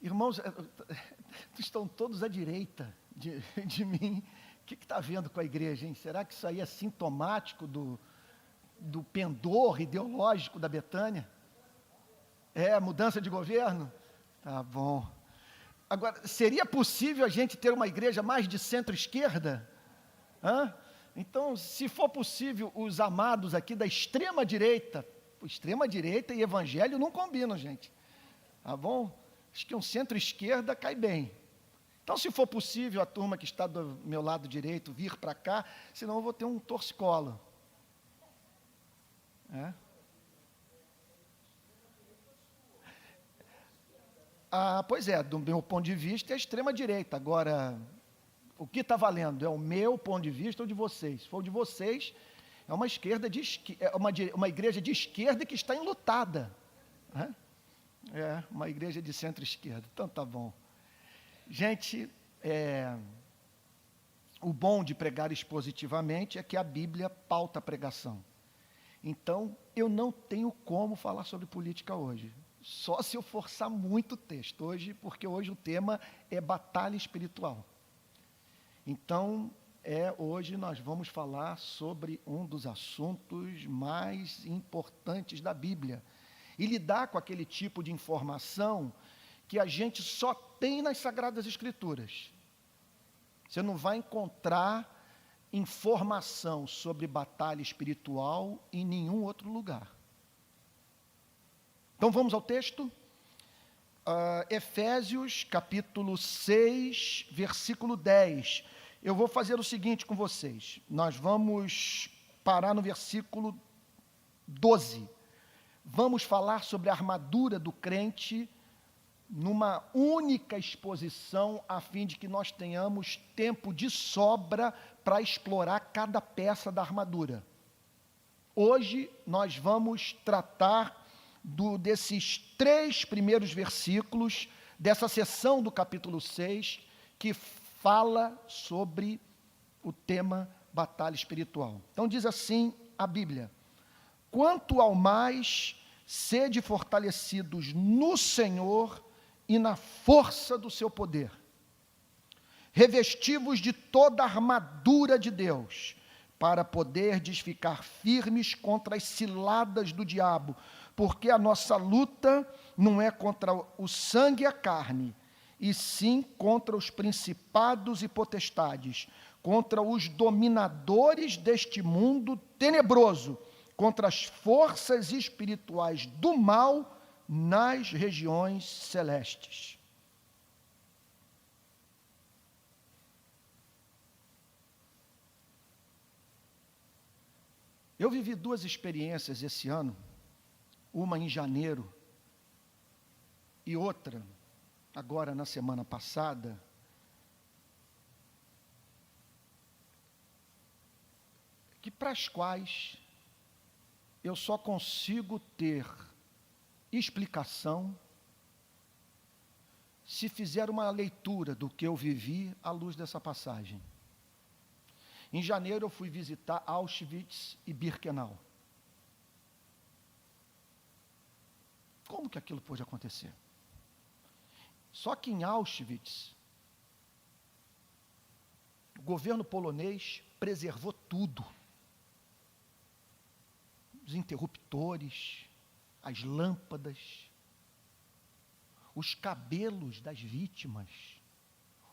Irmãos, estão todos à direita de mim. O que está havendo com a igreja, hein? Será que isso aí é sintomático do pendor ideológico da Betânia? É, mudança de governo? Tá bom. Agora, seria possível a gente ter uma igreja mais de centro-esquerda? Então, se for possível, os amados aqui da extrema-direita e evangelho não combinam, gente. Tá bom? Acho que um centro-esquerda cai bem. Então, se for possível, a turma que está do meu lado direito vir para cá, senão eu vou ter um torcicolo. Pois é, do meu ponto de vista é a extrema-direita. Agora, o que está valendo? É o meu ponto de vista ou de vocês? Se for de vocês, é uma uma igreja de esquerda que está enlutada. É uma igreja de centro-esquerda. Então tá bom. Gente, o bom de pregar expositivamente é que a Bíblia pauta a pregação. Então, eu não tenho como falar sobre política hoje. Só se eu forçar muito o texto hoje, porque hoje o tema é batalha espiritual. Então, hoje nós vamos falar sobre um dos assuntos mais importantes da Bíblia. E lidar com aquele tipo de informação que a gente só tem nas Sagradas Escrituras. Você não vai encontrar informação sobre batalha espiritual em nenhum outro lugar. Então vamos ao texto. Efésios capítulo 6, versículo 10. Eu vou fazer o seguinte com vocês. Nós vamos parar no versículo 12. Vamos falar sobre a armadura do crente numa única exposição, a fim de que nós tenhamos tempo de sobra para explorar cada peça da armadura. Hoje nós vamos tratar desses 3 primeiros versículos, dessa seção do capítulo 6, que fala sobre o tema batalha espiritual. Então diz assim a Bíblia: quanto ao mais, sede fortalecidos no Senhor e na força do seu poder. Revesti-vos de toda a armadura de Deus, para poderdes ficar firmes contra as ciladas do diabo, porque a nossa luta não é contra o sangue e a carne, e sim contra os principados e potestades, contra os dominadores deste mundo tenebroso, contra as forças espirituais do mal nas regiões celestes. Eu vivi 2 experiências esse ano, uma em janeiro e outra agora na semana passada, que para as quais eu só consigo ter explicação se fizer uma leitura do que eu vivi à luz dessa passagem. Em janeiro eu fui visitar Auschwitz e Birkenau. Como que aquilo pôde acontecer? Só que em Auschwitz, o governo polonês preservou tudo. Os interruptores, as lâmpadas, os cabelos das vítimas,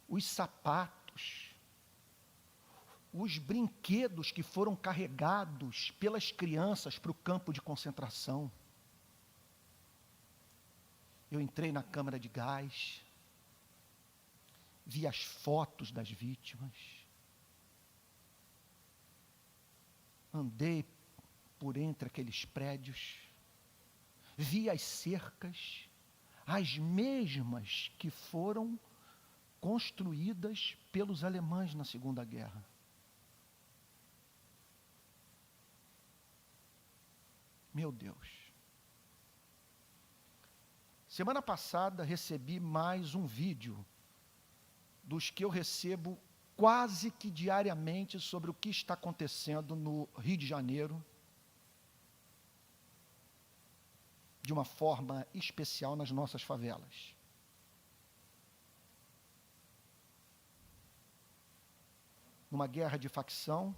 os sapatos, os brinquedos que foram carregados pelas crianças para o campo de concentração. Eu entrei na câmara de gás, vi as fotos das vítimas, andei por entre aqueles prédios, vi as cercas, as mesmas que foram construídas pelos alemães na Segunda Guerra. Meu Deus. Semana passada recebi mais um vídeo dos que eu recebo quase que diariamente sobre o que está acontecendo no Rio de Janeiro, de uma forma especial nas nossas favelas. numa guerra de facção,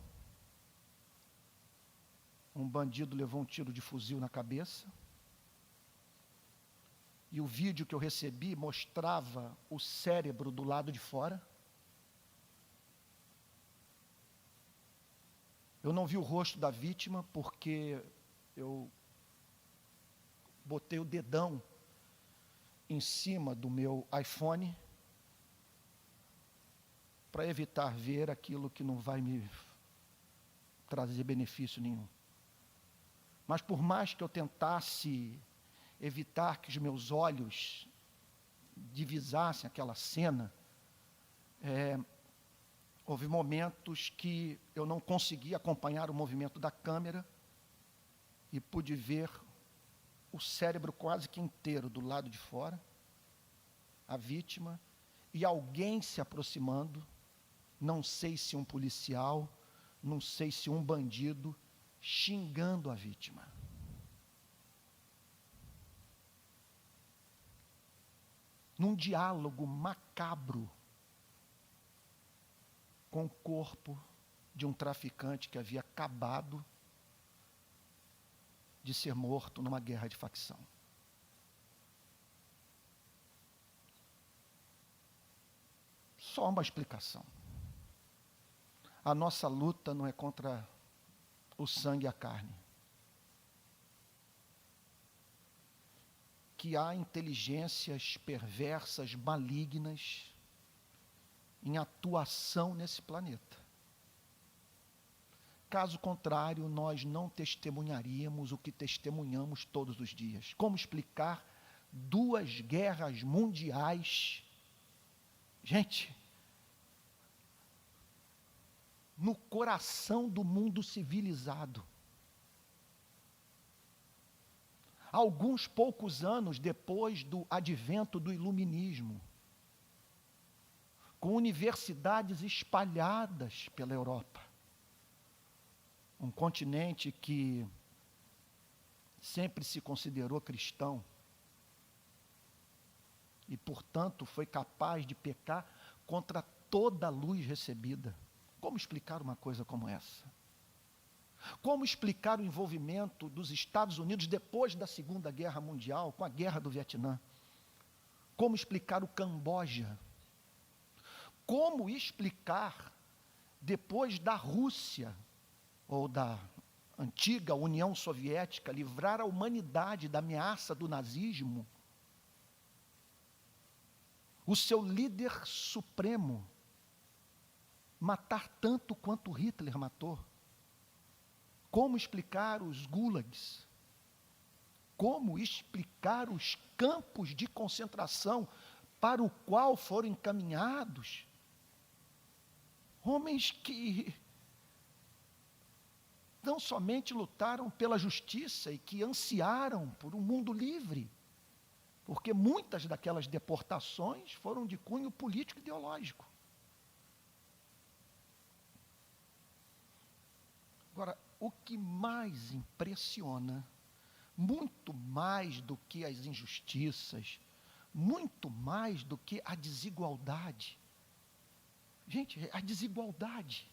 um bandido levou um tiro de fuzil na cabeça, e o vídeo que eu recebi mostrava o cérebro do lado de fora. Eu não vi o rosto da vítima, porque eu botei o dedão em cima do meu iPhone para evitar ver aquilo que não vai me trazer benefício nenhum. Mas por mais que eu tentasse evitar que os meus olhos divisassem aquela cena, houve momentos que eu não consegui acompanhar o movimento da câmera e pude ver o cérebro quase que inteiro do lado de fora, a vítima, e alguém se aproximando, não sei se um policial, não sei se um bandido, xingando a vítima. Num diálogo macabro com o corpo de um traficante que havia acabado de ser morto numa guerra de facção. Só uma explicação. A nossa luta não é contra o sangue e a carne. Que há inteligências perversas, malignas, em atuação nesse planeta. Caso contrário, nós não testemunharíamos o que testemunhamos todos os dias. Como explicar 2 guerras mundiais? Gente, no coração do mundo civilizado. Alguns poucos anos depois do advento do iluminismo, com universidades espalhadas pela Europa, um continente que sempre se considerou cristão e, portanto, foi capaz de pecar contra toda a luz recebida. Como explicar uma coisa como essa? Como explicar o envolvimento dos Estados Unidos depois da Segunda Guerra Mundial, com a Guerra do Vietnã? Como explicar o Camboja? Como explicar, depois da Rússia, ou da antiga União Soviética, livrar a humanidade da ameaça do nazismo, o seu líder supremo matar tanto quanto Hitler matou? Como explicar os gulags? Como explicar os campos de concentração para o qual foram encaminhados homens que não somente lutaram pela justiça e que ansiaram por um mundo livre, porque muitas daquelas deportações foram de cunho político e ideológico. Agora, o que mais impressiona, muito mais do que as injustiças, muito mais do que a desigualdade, gente, a desigualdade.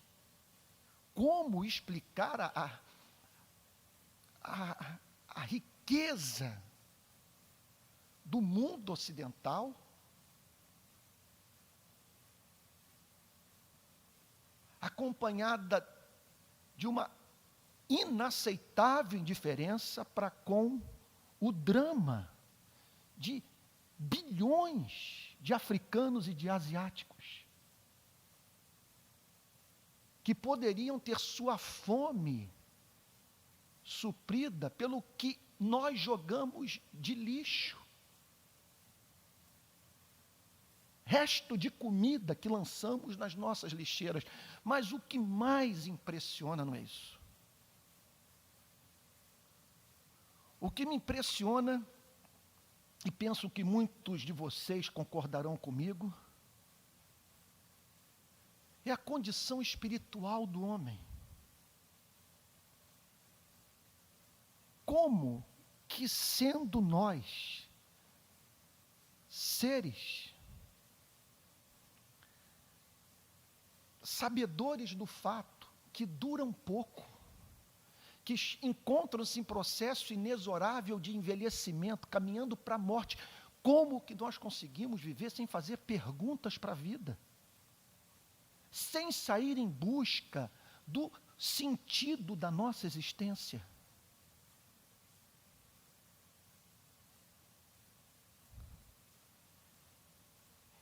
Como explicar a riqueza do mundo ocidental, acompanhada de uma inaceitável indiferença para com o drama de bilhões de africanos e de asiáticos, que poderiam ter sua fome suprida pelo que nós jogamos de lixo. Resto de comida que lançamos nas nossas lixeiras. Mas o que mais impressiona não é isso. O que me impressiona, e penso que muitos de vocês concordarão comigo, é a condição espiritual do homem. Como que, sendo nós seres sabedores do fato que duram pouco, que encontram-se em processo inexorável de envelhecimento, caminhando para a morte. Como que nós conseguimos viver sem fazer perguntas para a vida? Sem sair em busca do sentido da nossa existência?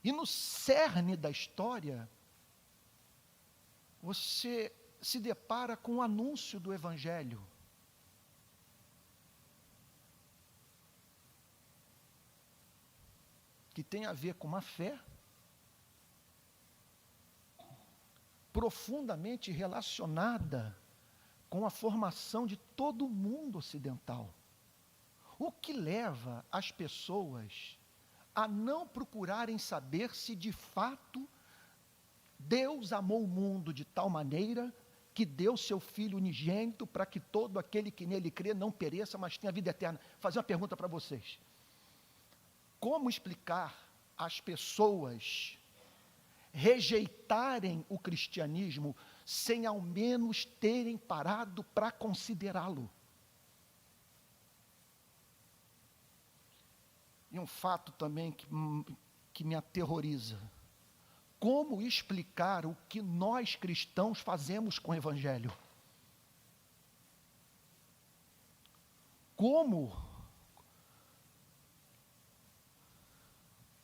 E no cerne da história, você se depara com o anúncio do Evangelho. Que tem a ver com uma fé profundamente relacionada com a formação de todo o mundo ocidental. O que leva as pessoas a não procurarem saber se de fato Deus amou o mundo de tal maneira que deu seu Filho unigênito para que todo aquele que nele crê não pereça, mas tenha vida eterna. Vou fazer uma pergunta para vocês. Como explicar às pessoas rejeitarem o cristianismo sem ao menos terem parado para considerá-lo? E um fato também que me aterroriza. Como explicar o que nós cristãos fazemos com o Evangelho? Como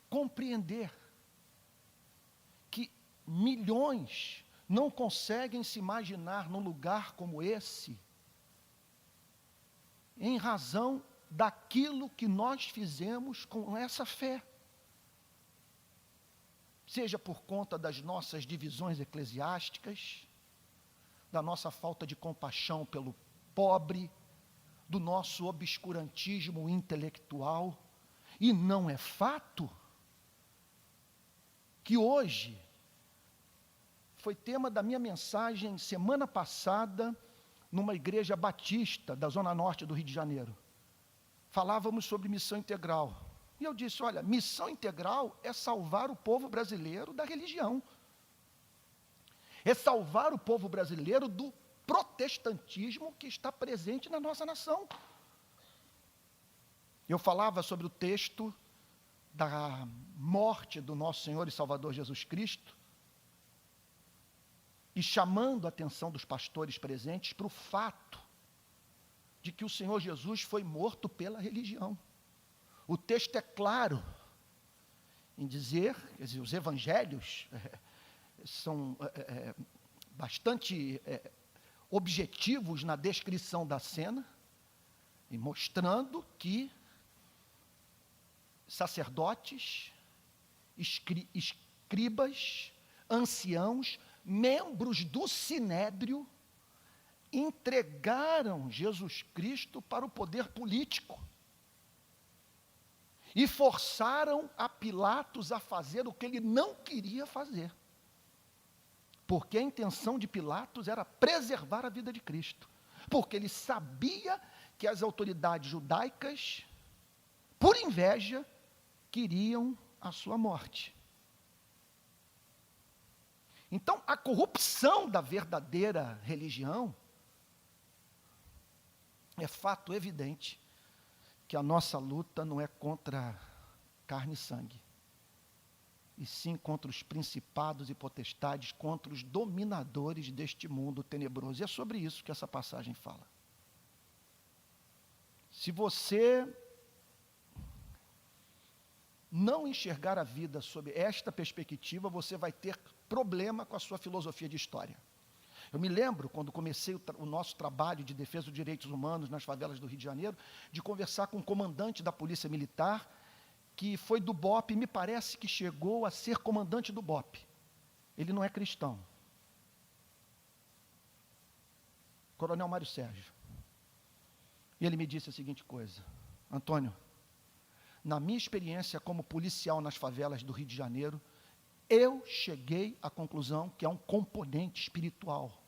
compreender que milhões não conseguem se imaginar num lugar como esse, em razão daquilo que nós fizemos com essa fé? Seja por conta das nossas divisões eclesiásticas, da nossa falta de compaixão pelo pobre, do nosso obscurantismo intelectual. E não é fato que hoje, foi tema da minha mensagem semana passada, numa igreja batista da Zona Norte do Rio de Janeiro. Falávamos sobre missão integral. E eu disse, olha, missão integral é salvar o povo brasileiro da religião. É salvar o povo brasileiro do protestantismo que está presente na nossa nação. Eu falava sobre o texto da morte do nosso Senhor e Salvador Jesus Cristo, e chamando a atenção dos pastores presentes para o fato de que o Senhor Jesus foi morto pela religião. O texto é claro em dizer, quer dizer, os evangelhos são bastante objetivos na descrição da cena, e mostrando que sacerdotes, escribas, anciãos, membros do sinédrio, entregaram Jesus Cristo para o poder político. E forçaram a Pilatos a fazer o que ele não queria fazer. Porque a intenção de Pilatos era preservar a vida de Cristo. Porque ele sabia que as autoridades judaicas, por inveja, queriam a sua morte. Então, a corrupção da verdadeira religião é fato evidente que a nossa luta não é contra carne e sangue, e sim contra os principados e potestades, contra os dominadores deste mundo tenebroso. E é sobre isso que essa passagem fala. Se você não enxergar a vida sob esta perspectiva, você vai ter problema com a sua filosofia de história. Eu me lembro, quando comecei o nosso trabalho de defesa dos direitos humanos nas favelas do Rio de Janeiro, de conversar com um comandante da Polícia Militar, que foi do BOPE, e me parece que chegou a ser comandante do BOPE. Ele não é cristão. Coronel Mário Sérgio. E ele me disse a seguinte coisa: Antônio, na minha experiência como policial nas favelas do Rio de Janeiro, eu cheguei à conclusão que há um componente espiritual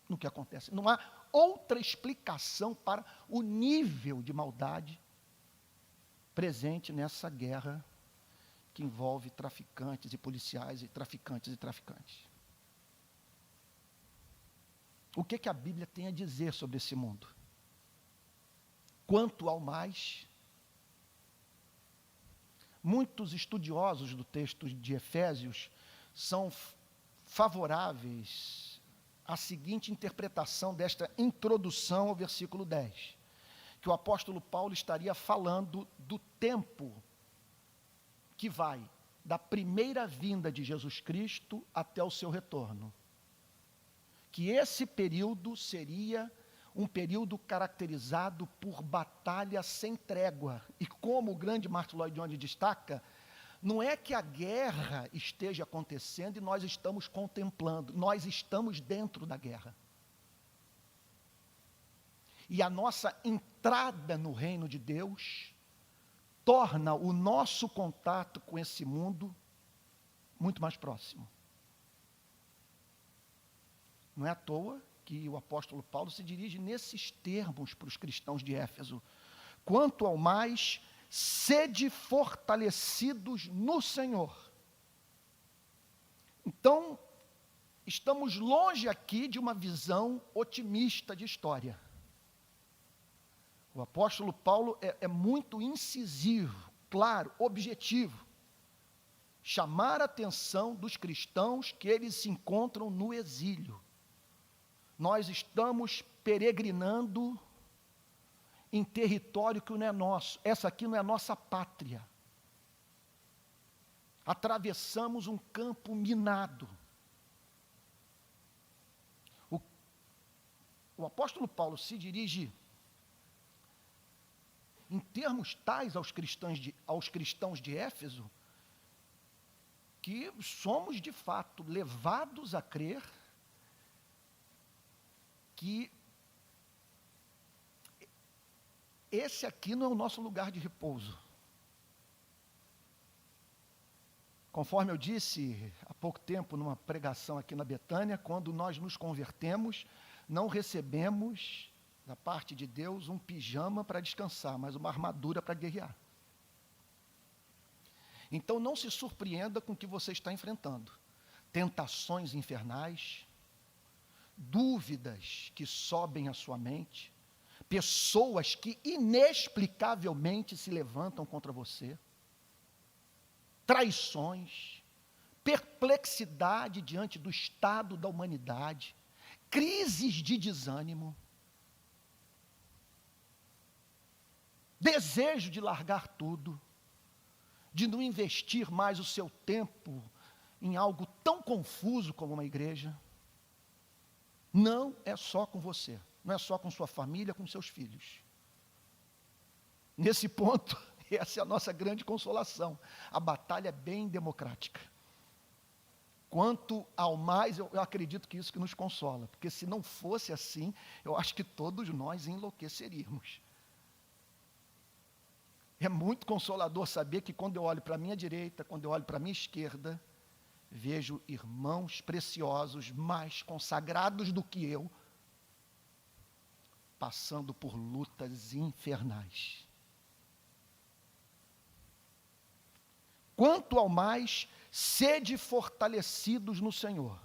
no que acontece. Não há outra explicação para o nível de maldade presente nessa guerra que envolve traficantes e policiais, e traficantes e traficantes. o que a Bíblia tem a dizer sobre esse mundo. Quanto ao mais, muitos estudiosos do texto de Efésios são favoráveis à seguinte interpretação desta introdução ao versículo 10, que o apóstolo Paulo estaria falando do tempo que vai da primeira vinda de Jesus Cristo até o seu retorno. Que esse período seria um período caracterizado por batalha sem trégua. E como o grande Martin Lloyd Jones destaca, não é que a guerra esteja acontecendo e nós estamos contemplando, nós estamos dentro da guerra. E a nossa entrada no reino de Deus torna o nosso contato com esse mundo muito mais próximo. Não é à toa que o apóstolo Paulo se dirige nesses termos para os cristãos de Éfeso. Quanto ao mais, sede fortalecidos no Senhor. Então, estamos longe aqui de uma visão otimista de história. O apóstolo Paulo é muito incisivo, claro, objetivo. Chamar a atenção dos cristãos que eles se encontram no exílio. Nós estamos peregrinando em território que não é nosso. Essa aqui não é a nossa pátria. Atravessamos um campo minado. O apóstolo Paulo se dirige em termos tais aos cristãos de Éfeso, que somos de fato levados a crer que esse aqui não é o nosso lugar de repouso. Conforme eu disse há pouco tempo numa pregação aqui na Betânia, quando nós nos convertemos, não recebemos da parte de Deus um pijama para descansar, mas uma armadura para guerrear. Então não se surpreenda com o que você está enfrentando. Tentações infernais, dúvidas que sobem à sua mente, pessoas que inexplicavelmente se levantam contra você, traições, perplexidade diante do estado da humanidade, crises de desânimo, desejo de largar tudo, de não investir mais o seu tempo em algo tão confuso como uma igreja. Não é só com você, não é só com sua família, com seus filhos. Nesse ponto, essa é a nossa grande consolação. A batalha é bem democrática. Quanto ao mais, eu acredito que isso que nos consola, porque se não fosse assim, eu acho que todos nós enlouqueceríamos. É muito consolador saber que quando eu olho para a minha direita, quando eu olho para a minha esquerda, vejo irmãos preciosos, mais consagrados do que eu, passando por lutas infernais. Quanto ao mais, sede fortalecidos no Senhor.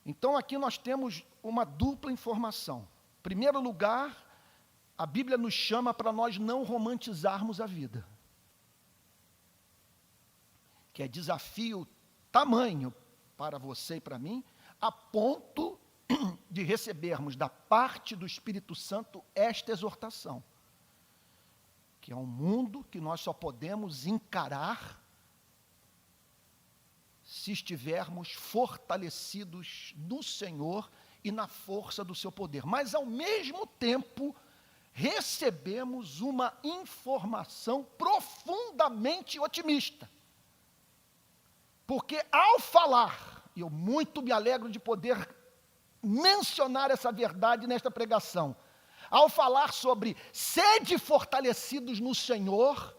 Então aqui nós temos uma dupla informação. Em primeiro lugar, a Bíblia nos chama para nós não romantizarmos a vida. Que é desafio tamanho para você e para mim, a ponto de recebermos da parte do Espírito Santo esta exortação. Que é um mundo que nós só podemos encarar se estivermos fortalecidos no Senhor e na força do seu poder. Mas, ao mesmo tempo, recebemos uma informação profundamente otimista. Porque ao falar, e eu muito me alegro de poder mencionar essa verdade nesta pregação, ao falar sobre sede fortalecidos no Senhor,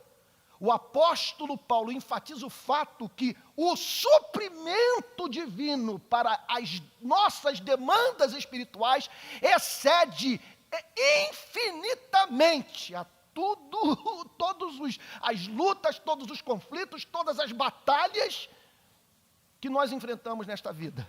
o apóstolo Paulo enfatiza o fato que o suprimento divino para as nossas demandas espirituais excede infinitamente a as lutas, todos os conflitos, todas as batalhas que nós enfrentamos nesta vida.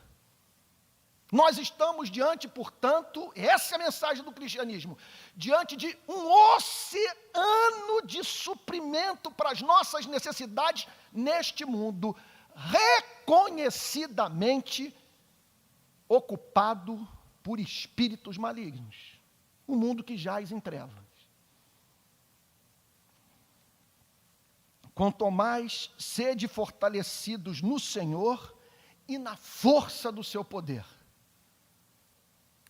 Nós estamos diante, portanto, essa é a mensagem do cristianismo, diante de um oceano de suprimento para as nossas necessidades neste mundo, reconhecidamente ocupado por espíritos malignos. Um mundo que jaz em trevas. Quanto mais sede fortalecidos no Senhor e na força do seu poder.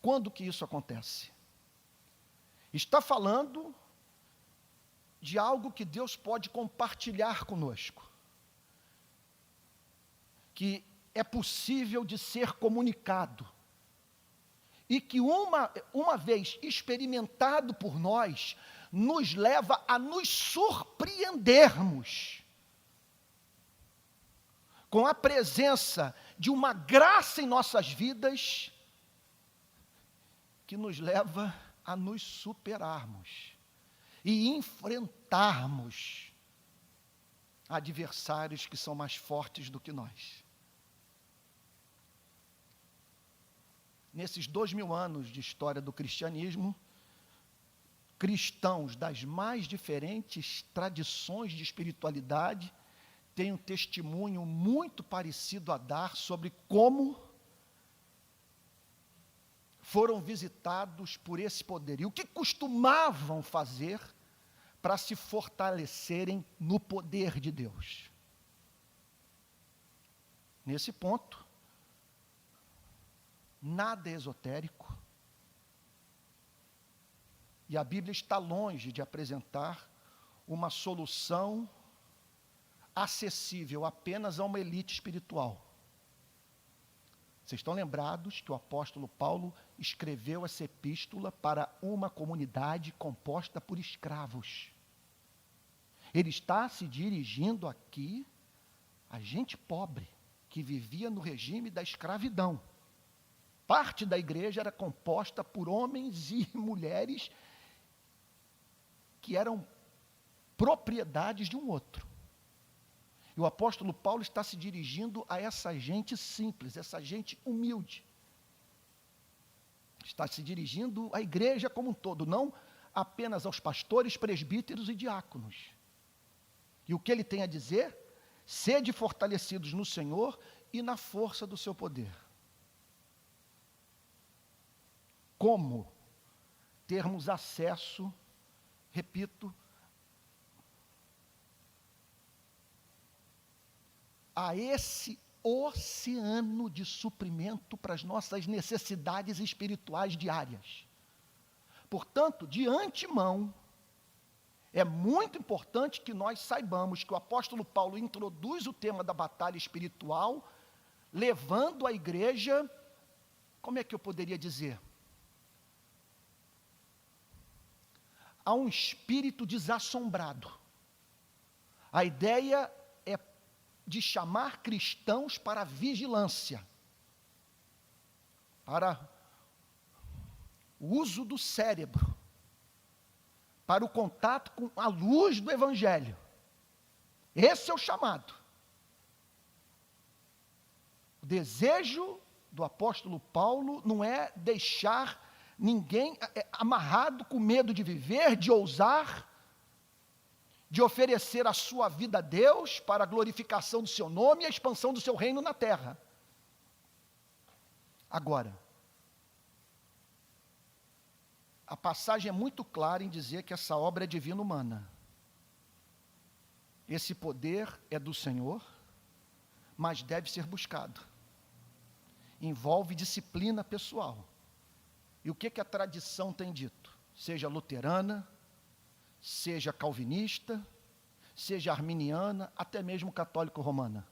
Quando que isso acontece? Está falando de algo que Deus pode compartilhar conosco, que é possível de ser comunicado, e que uma vez experimentado por nós, nos leva a nos surpreendermos com a presença de uma graça em nossas vidas, que nos leva a nos superarmos e enfrentarmos adversários que são mais fortes do que nós. Nesses 2000 anos de história do cristianismo, cristãos das mais diferentes tradições de espiritualidade têm um testemunho muito parecido a dar sobre como foram visitados por esse poder. E o que costumavam fazer para se fortalecerem no poder de Deus. Nesse ponto, nada é esotérico. E a Bíblia está longe de apresentar uma solução acessível apenas a uma elite espiritual. Vocês estão lembrados que o apóstolo Paulo escreveu essa epístola para uma comunidade composta por escravos. Ele está se dirigindo aqui a gente pobre, que vivia no regime da escravidão. Parte da igreja era composta por homens e mulheres que eram propriedades de um outro. E o apóstolo Paulo está se dirigindo a essa gente simples, essa gente humilde. Está se dirigindo à igreja como um todo, não apenas aos pastores, presbíteros e diáconos. E o que ele tem a dizer? Sede fortalecidos no Senhor e na força do seu poder. Como termos acesso, repito, a esse oceano de suprimento para as nossas necessidades espirituais diárias. Portanto, de antemão, é muito importante que nós saibamos que o apóstolo Paulo introduz o tema da batalha espiritual, levando a igreja, como é que eu poderia dizer? A um espírito desassombrado. A ideia é de chamar cristãos para a vigilância, para o uso do cérebro, para o contato com a luz do Evangelho. Esse é o chamado. O desejo do apóstolo Paulo não é deixar ninguém amarrado com medo de viver, de ousar, de oferecer a sua vida a Deus para a glorificação do seu nome e a expansão do seu reino na terra. Agora, a passagem é muito clara em dizer que essa obra é divina humana. Esse poder é do Senhor, mas deve ser buscado. Envolve disciplina pessoal. E o que a tradição tem dito? Seja luterana, seja calvinista, seja arminiana, até mesmo católico-romana.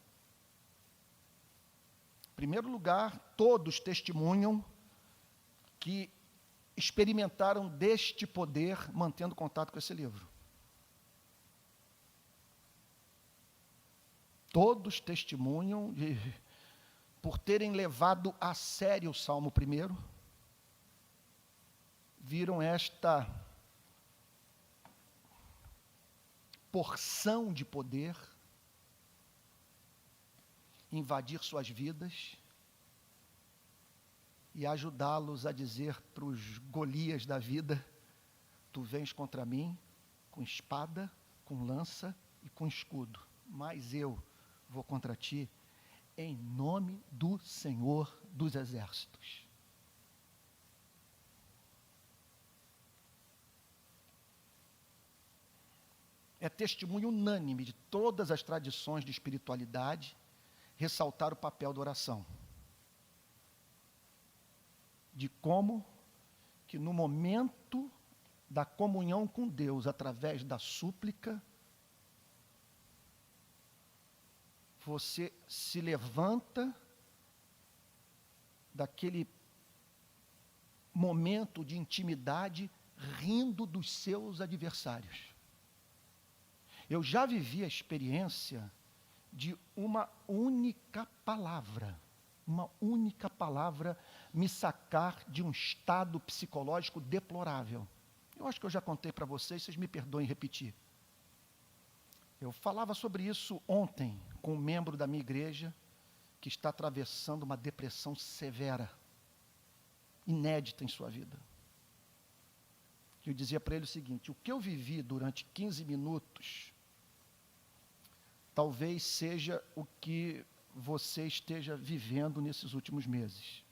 Em primeiro lugar, todos testemunham que experimentaram deste poder mantendo contato com esse livro. Todos testemunham por terem levado a sério o Salmo 1, viram esta porção de poder invadir suas vidas e ajudá-los a dizer para os Golias da vida: tu vens contra mim com espada, com lança e com escudo, mas eu vou contra ti em nome do Senhor dos Exércitos. É testemunho unânime de todas as tradições de espiritualidade ressaltar o papel da oração. De como que no momento da comunhão com Deus, através da súplica, você se levanta daquele momento de intimidade rindo dos seus adversários. Eu já vivi a experiência de uma única palavra me sacar de um estado psicológico deplorável. Eu acho que eu já contei para vocês me perdoem repetir. Eu falava sobre isso ontem com um membro da minha igreja que está atravessando uma depressão severa, inédita em sua vida. Eu dizia para ele o seguinte: o que eu vivi durante 15 minutos talvez seja o que você esteja vivendo nesses últimos meses.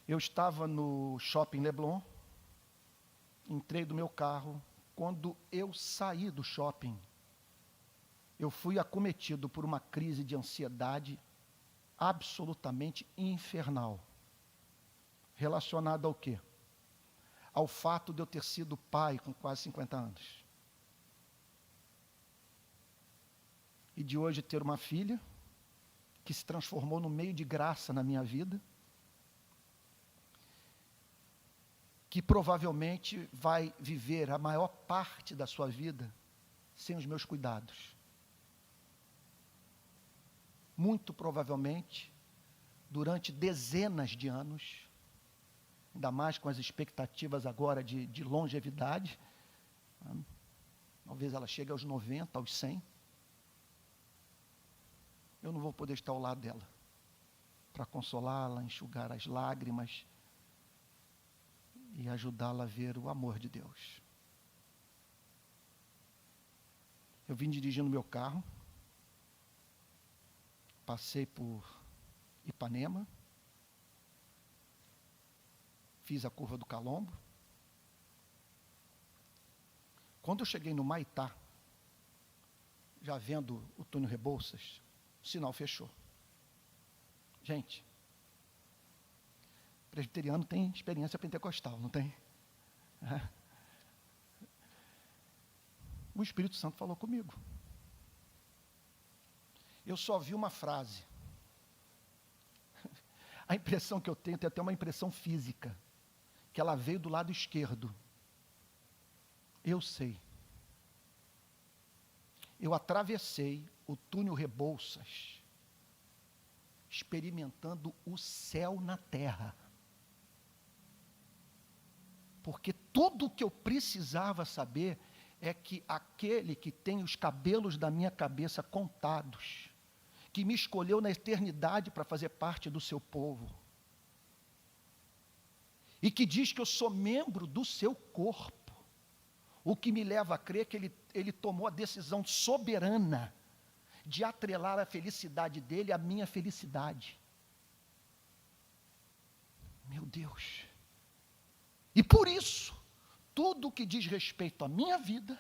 Eu estava no Shopping Leblon, entrei do meu carro. Quando eu saí do shopping, eu fui acometido por uma crise de ansiedade absolutamente infernal. Relacionada ao quê? Ao fato de eu ter sido pai com quase 50 anos. E de hoje ter uma filha que se transformou no meio de graça na minha vida, que provavelmente vai viver a maior parte da sua vida sem os meus cuidados. Muito provavelmente, durante dezenas de anos, ainda mais com as expectativas agora de longevidade, talvez ela chegue aos 90, aos 100, eu não vou poder estar ao lado dela, para consolá-la, enxugar as lágrimas e ajudá-la a ver o amor de Deus. Eu vim dirigindo meu carro, passei por Ipanema, fiz a curva do Calombo. Quando eu cheguei no Maitá, já vendo o túnel Rebouças, o sinal fechou. Gente, presbiteriano tem experiência pentecostal, não tem? O Espírito Santo falou comigo. Eu só vi uma frase. A impressão que eu tenho, tem até uma impressão física, que ela veio do lado esquerdo. Eu sei. Eu atravessei o túnel Rebouças, experimentando o céu na terra. Porque tudo o que eu precisava saber é que aquele que tem os cabelos da minha cabeça contados, que me escolheu na eternidade para fazer parte do seu povo, e que diz que eu sou membro do seu corpo, o que me leva a crer que ele tomou a decisão soberana de atrelar a felicidade dele à minha felicidade. Meu Deus! E por isso, tudo que diz respeito à minha vida,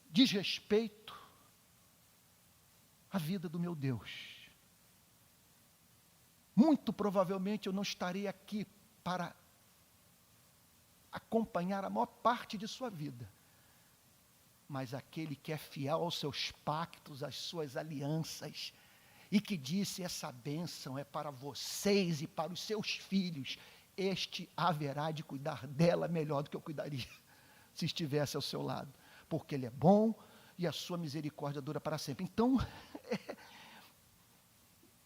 diz respeito à vida do meu Deus. Muito provavelmente eu não estarei aqui para acompanhar a maior parte de sua vida, mas aquele que é fiel aos seus pactos, às suas alianças, e que disse: essa bênção é para vocês e para os seus filhos, este haverá de cuidar dela melhor do que eu cuidaria, se estivesse ao seu lado, porque ele é bom e a sua misericórdia dura para sempre. Então,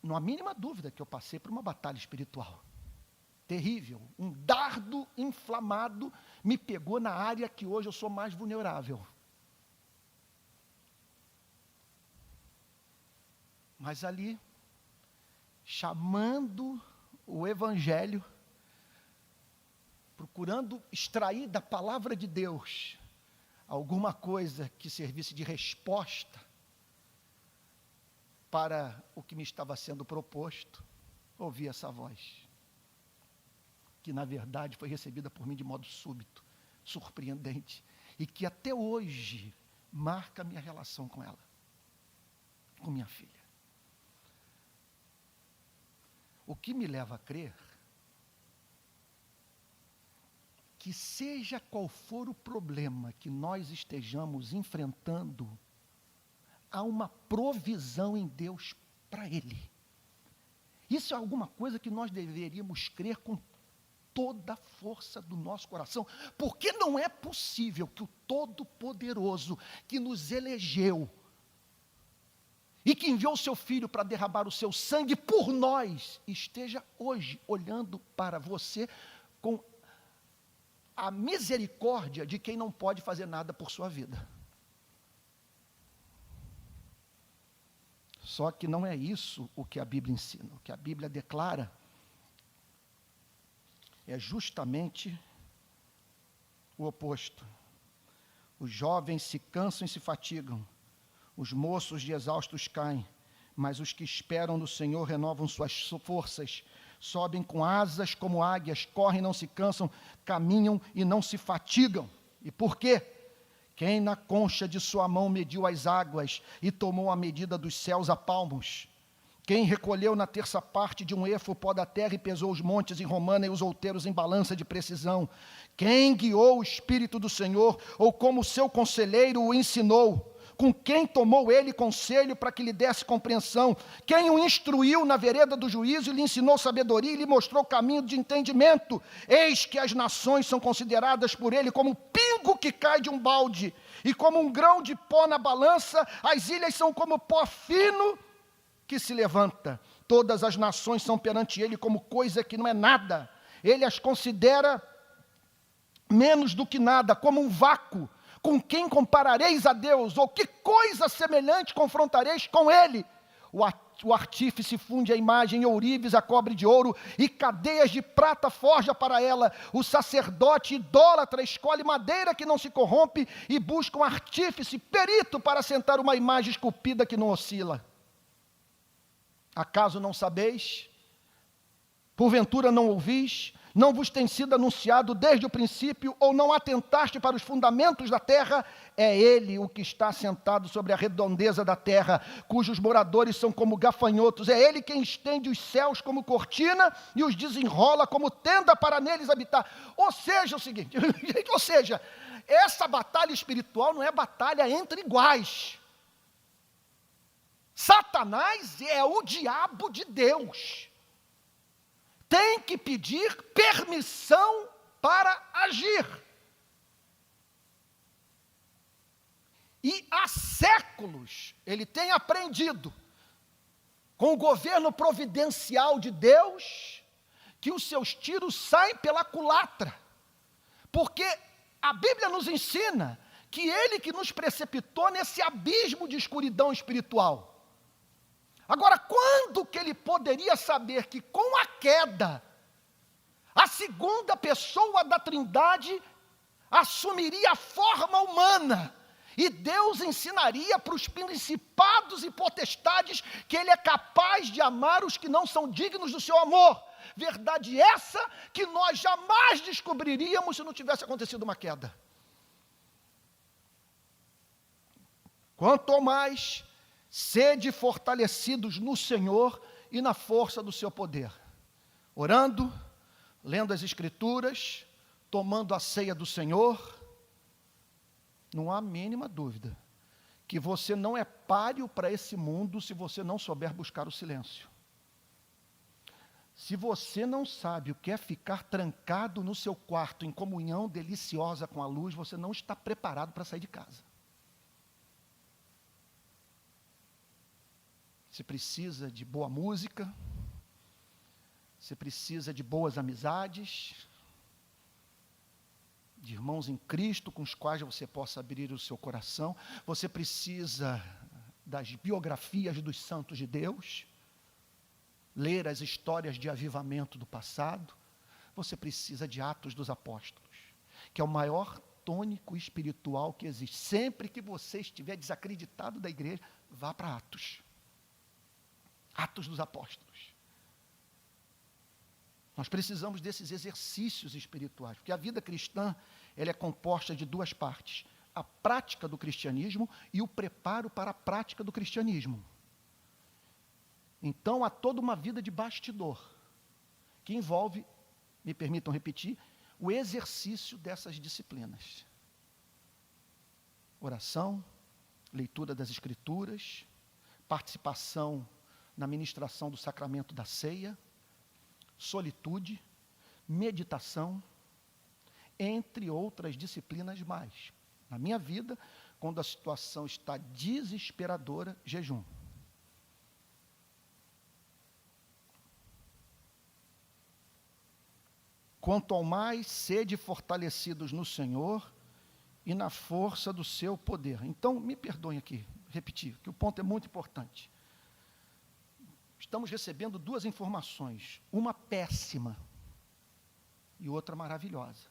não há mínima dúvida que eu passei por uma batalha espiritual terrível. Um dardo inflamado me pegou na área que hoje eu sou mais vulnerável. Mas ali, chamando o Evangelho, procurando extrair da palavra de Deus alguma coisa que servisse de resposta para o que me estava sendo proposto, ouvi essa voz, que na verdade foi recebida por mim de modo súbito, surpreendente, e que até hoje marca a minha relação com ela, com minha filha. O que me leva a crer que seja qual for o problema que nós estejamos enfrentando, há uma provisão em Deus para ele. Isso é alguma coisa que nós deveríamos crer com toda a força do nosso coração, porque não é possível que o Todo-Poderoso que nos elegeu e que enviou o seu Filho para derramar o seu sangue por nós, esteja hoje olhando para você com a misericórdia de quem não pode fazer nada por sua vida. Só que não é isso o que a Bíblia ensina. O que a Bíblia declara é justamente o oposto. Os jovens se cansam e se fatigam, os moços de exaustos caem, mas os que esperam no Senhor renovam suas forças, sobem com asas como águias, correm e não se cansam, caminham e não se fatigam. E por quê? Quem na concha de sua mão mediu as águas e tomou a medida dos céus a palmos? Quem recolheu na terça parte de um éfo o pó da terra e pesou os montes em romana e os outeiros em balança de precisão? Quem guiou o Espírito do Senhor, ou como seu conselheiro o ensinou? Com quem tomou ele conselho para que lhe desse compreensão? Quem o instruiu na vereda do juízo e lhe ensinou sabedoria e lhe mostrou o caminho de entendimento? Eis que as nações são consideradas por ele como pingo que cai de um balde, e como um grão de pó na balança, as ilhas são como pó fino que se levanta. Todas as nações são perante ele como coisa que não é nada. Ele as considera menos do que nada, como um vácuo. Com quem comparareis a Deus? Ou que coisa semelhante confrontareis com ele? O artífice funde a imagem em ourives, a cobre de ouro, e cadeias de prata forja para ela. O sacerdote idólatra escolhe madeira que não se corrompe, e busca um artífice perito para assentar uma imagem esculpida que não oscila. Acaso não sabeis? Porventura não ouvis? Não vos tem sido anunciado desde o princípio, ou não atentaste para os fundamentos da terra? É ele o que está assentado sobre a redondeza da terra, cujos moradores são como gafanhotos. É ele quem estende os céus como cortina e os desenrola como tenda para neles habitar. Ou seja, o seguinte, ou seja, essa batalha espiritual não é batalha entre iguais. Satanás é o diabo de Deus. Tem que pedir permissão para agir. E há séculos ele tem aprendido, com o governo providencial de Deus, que os seus tiros saem pela culatra. Porque a Bíblia nos ensina que ele que nos precipitou nesse abismo de escuridão espiritual. Agora, quando que ele poderia saber que com a queda, a segunda pessoa da Trindade assumiria a forma humana, e Deus ensinaria para os principados e potestades que ele é capaz de amar os que não são dignos do seu amor? Verdade essa que nós jamais descobriríamos se não tivesse acontecido uma queda. Quanto mais sede fortalecidos no Senhor e na força do seu poder, orando, lendo as Escrituras, tomando a ceia do Senhor. Não há a mínima dúvida que você não é páreo para esse mundo se você não souber buscar o silêncio. Se você não sabe o que é ficar trancado no seu quarto em comunhão deliciosa com a luz, você não está preparado para sair de casa. Você precisa de boa música, você precisa de boas amizades, de irmãos em Cristo com os quais você possa abrir o seu coração. Você precisa das biografias dos santos de Deus. ler as histórias de avivamento do passado, você precisa de Atos dos Apóstolos, que é o maior tônico espiritual que existe. Sempre que você estiver desacreditado da igreja, vá para Atos. Atos dos Apóstolos. Nós precisamos desses exercícios espirituais, porque a vida cristã, ela é composta de duas partes: a prática do cristianismo e o preparo para a prática do cristianismo. Então, há toda uma vida de bastidor, que envolve, me permitam repetir, o exercício dessas disciplinas. Oração, leitura das Escrituras, participação na ministração do sacramento da ceia, solitude, meditação, entre outras disciplinas mais. Na minha vida, quando a situação está desesperadora, jejum. Quanto ao mais, sede fortalecidos no Senhor e na força do seu poder. Então, me perdoem aqui, repetir, que o ponto é muito importante. Estamos recebendo duas informações, uma péssima e outra maravilhosa.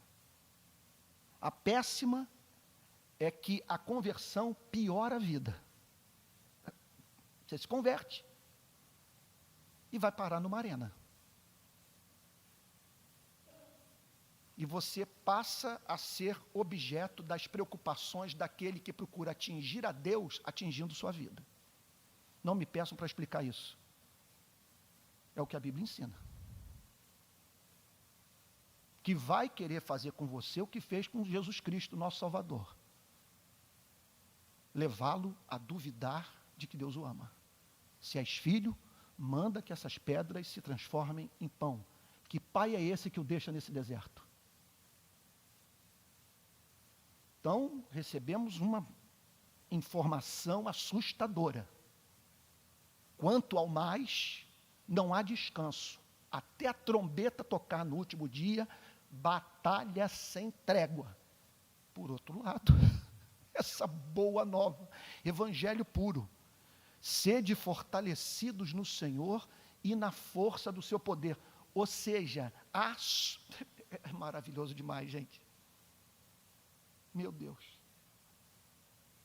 A péssima é que a conversão piora a vida. Você se converte e vai parar numa arena. E você passa a ser objeto das preocupações daquele que procura atingir a Deus, atingindo sua vida. Não me peçam para explicar isso. É o que a Bíblia ensina. Que vai querer fazer com você o que fez com Jesus Cristo, nosso Salvador. Levá-lo a duvidar de que Deus o ama. Se és filho, manda que essas pedras se transformem em pão. Que pai é esse que o deixa nesse deserto? Então, recebemos uma informação assustadora. Quanto ao mais, não há descanso. Até a trombeta tocar no último dia, batalha sem trégua. Por outro lado, essa boa nova, evangelho puro. Sede fortalecidos no Senhor e na força do seu poder. Ou seja, é maravilhoso demais, gente. Meu Deus,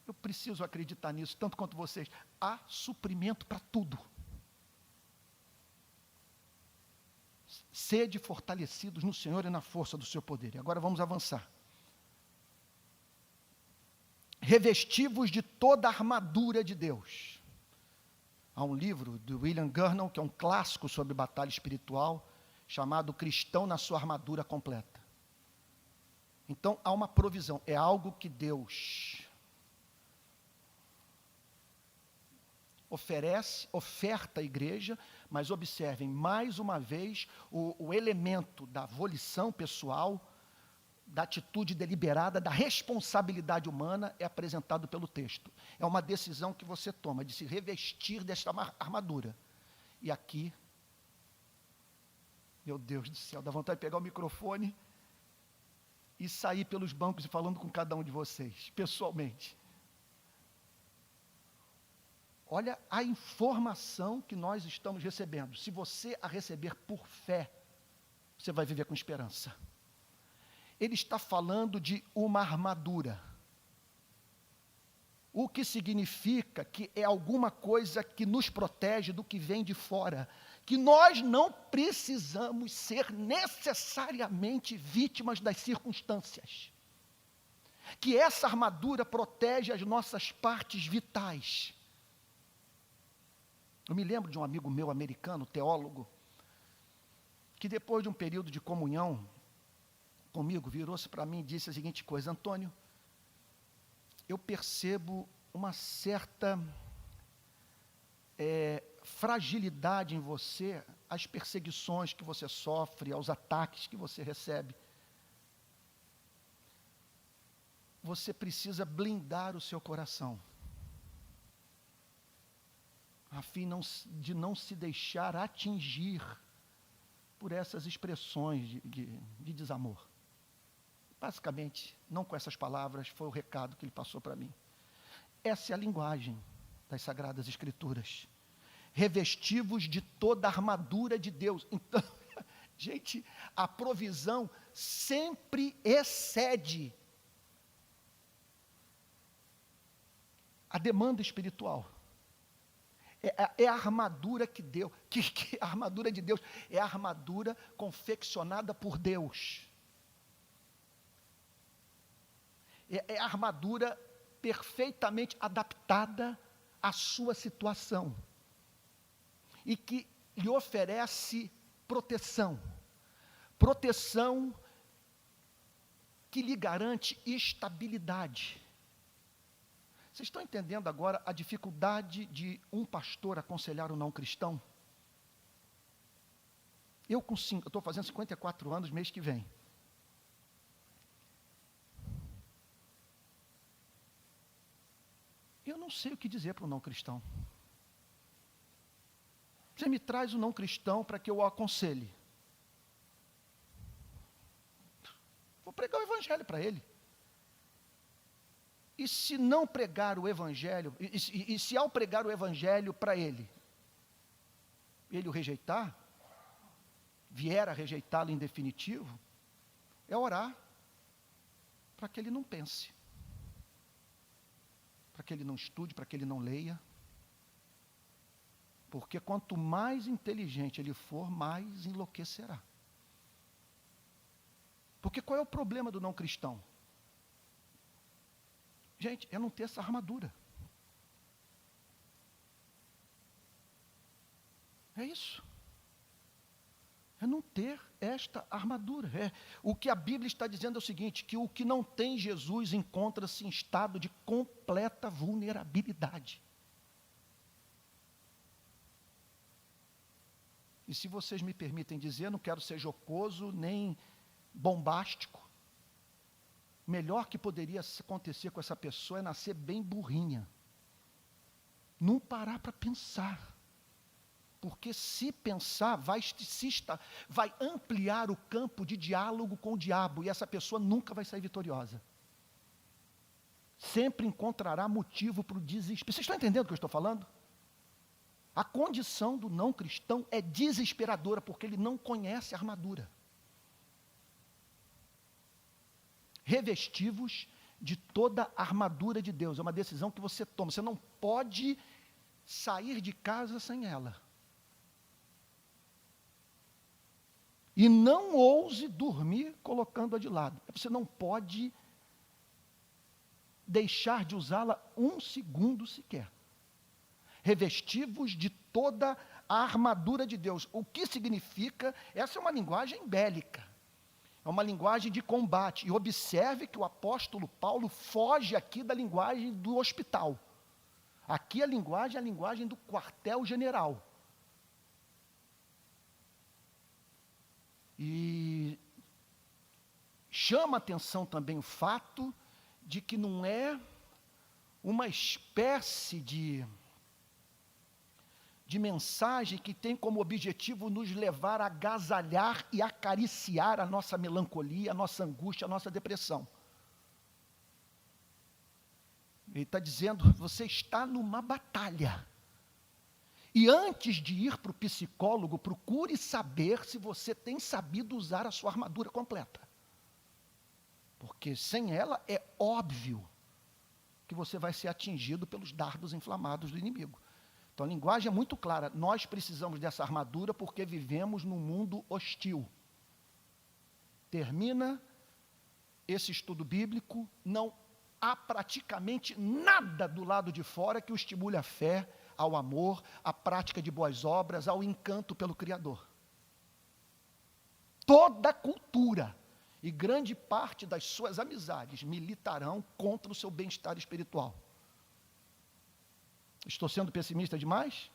eu preciso acreditar nisso, tanto quanto vocês. Há suprimento para tudo. Sede fortalecidos no Senhor e na força do seu poder. E agora vamos avançar. Revestivos de toda a armadura de Deus. Há um livro de William Gurnall, que é um clássico sobre batalha espiritual, chamado Cristão na sua armadura completa. Então, há uma provisão, é algo que Deus oferta à igreja, mas observem, mais uma vez, o elemento da volição pessoal, da atitude deliberada, da responsabilidade humana é apresentado pelo texto. É uma decisão que você toma, de se revestir desta armadura. E aqui, meu Deus do céu, dá vontade de pegar o microfone e sair pelos bancos e falando com cada um de vocês, pessoalmente. Olha a informação que nós estamos recebendo. Se você a receber por fé, você vai viver com esperança. Ele está falando de uma armadura. O que significa que é alguma coisa que nos protege do que vem de fora. Que nós não precisamos ser necessariamente vítimas das circunstâncias. Que essa armadura protege as nossas partes vitais. Eu me lembro de um amigo meu americano, teólogo, que depois de um período de comunhão comigo, virou-se para mim e disse a seguinte coisa: Antônio, eu percebo uma certa fragilidade em você, as perseguições que você sofre, aos ataques que você recebe. Você precisa blindar o seu coração, a fim de não se deixar atingir por essas expressões de desamor. Basicamente, não com essas palavras, foi o recado que ele passou para mim. Essa é a linguagem das Sagradas Escrituras. revestivos de toda a armadura de Deus. Então, gente, a provisão sempre excede a demanda espiritual. É a armadura que Deus, a armadura de Deus é a armadura confeccionada por Deus. É a armadura perfeitamente adaptada à sua situação. E que lhe oferece proteção. Proteção que lhe garante estabilidade. Vocês estão entendendo agora a dificuldade de um pastor aconselhar um não cristão? Eu estou fazendo 54 anos mês que vem. Eu não sei o que dizer para um não cristão. Você me traz um não cristão para que eu o aconselhe. Vou pregar o evangelho para ele. E se não pregar o evangelho, e se ao pregar o evangelho para ele o rejeitar, vier a rejeitá-lo em definitivo, é orar para que ele não pense, para que ele não estude, para que ele não leia, porque quanto mais inteligente ele for, mais enlouquecerá. Porque qual é o problema do não cristão? Gente, é não ter essa armadura. É isso. É não ter esta armadura. O que a Bíblia está dizendo é o seguinte, que o que não tem Jesus encontra-se em estado de completa vulnerabilidade. E se vocês me permitem dizer, não quero ser jocoso, nem bombástico, o melhor que poderia acontecer com essa pessoa é nascer bem burrinha. Não parar para pensar. Porque se pensar, vai ampliar o campo de diálogo com o diabo, e essa pessoa nunca vai sair vitoriosa. Sempre encontrará motivo para o desespero. Vocês estão entendendo o que eu estou falando? A condição do não cristão é desesperadora, porque ele não conhece a armadura. Revestivos de toda a armadura de Deus. É uma decisão que você toma. Você não pode sair de casa sem ela. E não ouse dormir colocando-a de lado. Você não pode deixar de usá-la um segundo sequer. Revestivos de toda a armadura de Deus. O que significa? Essa é uma linguagem bélica. É uma linguagem de combate. E observe que o apóstolo Paulo foge aqui da linguagem do hospital. Aqui a linguagem é a linguagem do quartel-general. E chama atenção também o fato de que não é uma espécie de mensagem que tem como objetivo nos levar a agasalhar e acariciar a nossa melancolia, a nossa angústia, a nossa depressão. Ele está dizendo, você está numa batalha. E antes de ir para o psicólogo, procure saber se você tem sabido usar a sua armadura completa. Porque sem ela é óbvio que você vai ser atingido pelos dardos inflamados do inimigo. Então a linguagem é muito clara, nós precisamos dessa armadura porque vivemos num mundo hostil. Termina esse estudo bíblico, não há praticamente nada do lado de fora que o estimule a fé, ao amor, à prática de boas obras, ao encanto pelo Criador. Toda a cultura e grande parte das suas amizades militarão contra o seu bem-estar espiritual. Estou sendo pessimista demais?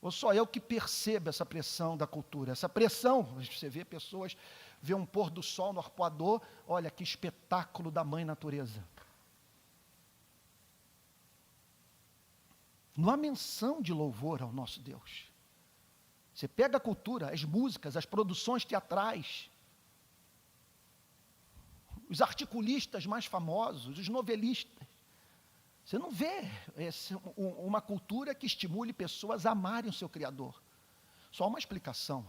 Ou só eu que percebo essa pressão da cultura? Essa pressão, você vê pessoas, vê um pôr do sol no arpoador, olha que espetáculo da mãe natureza. Não há menção de louvor ao nosso Deus. Você pega a cultura, as músicas, as produções teatrais, os articulistas mais famosos, os novelistas. Você não vê uma cultura que estimule pessoas a amarem o seu Criador. Só uma explicação: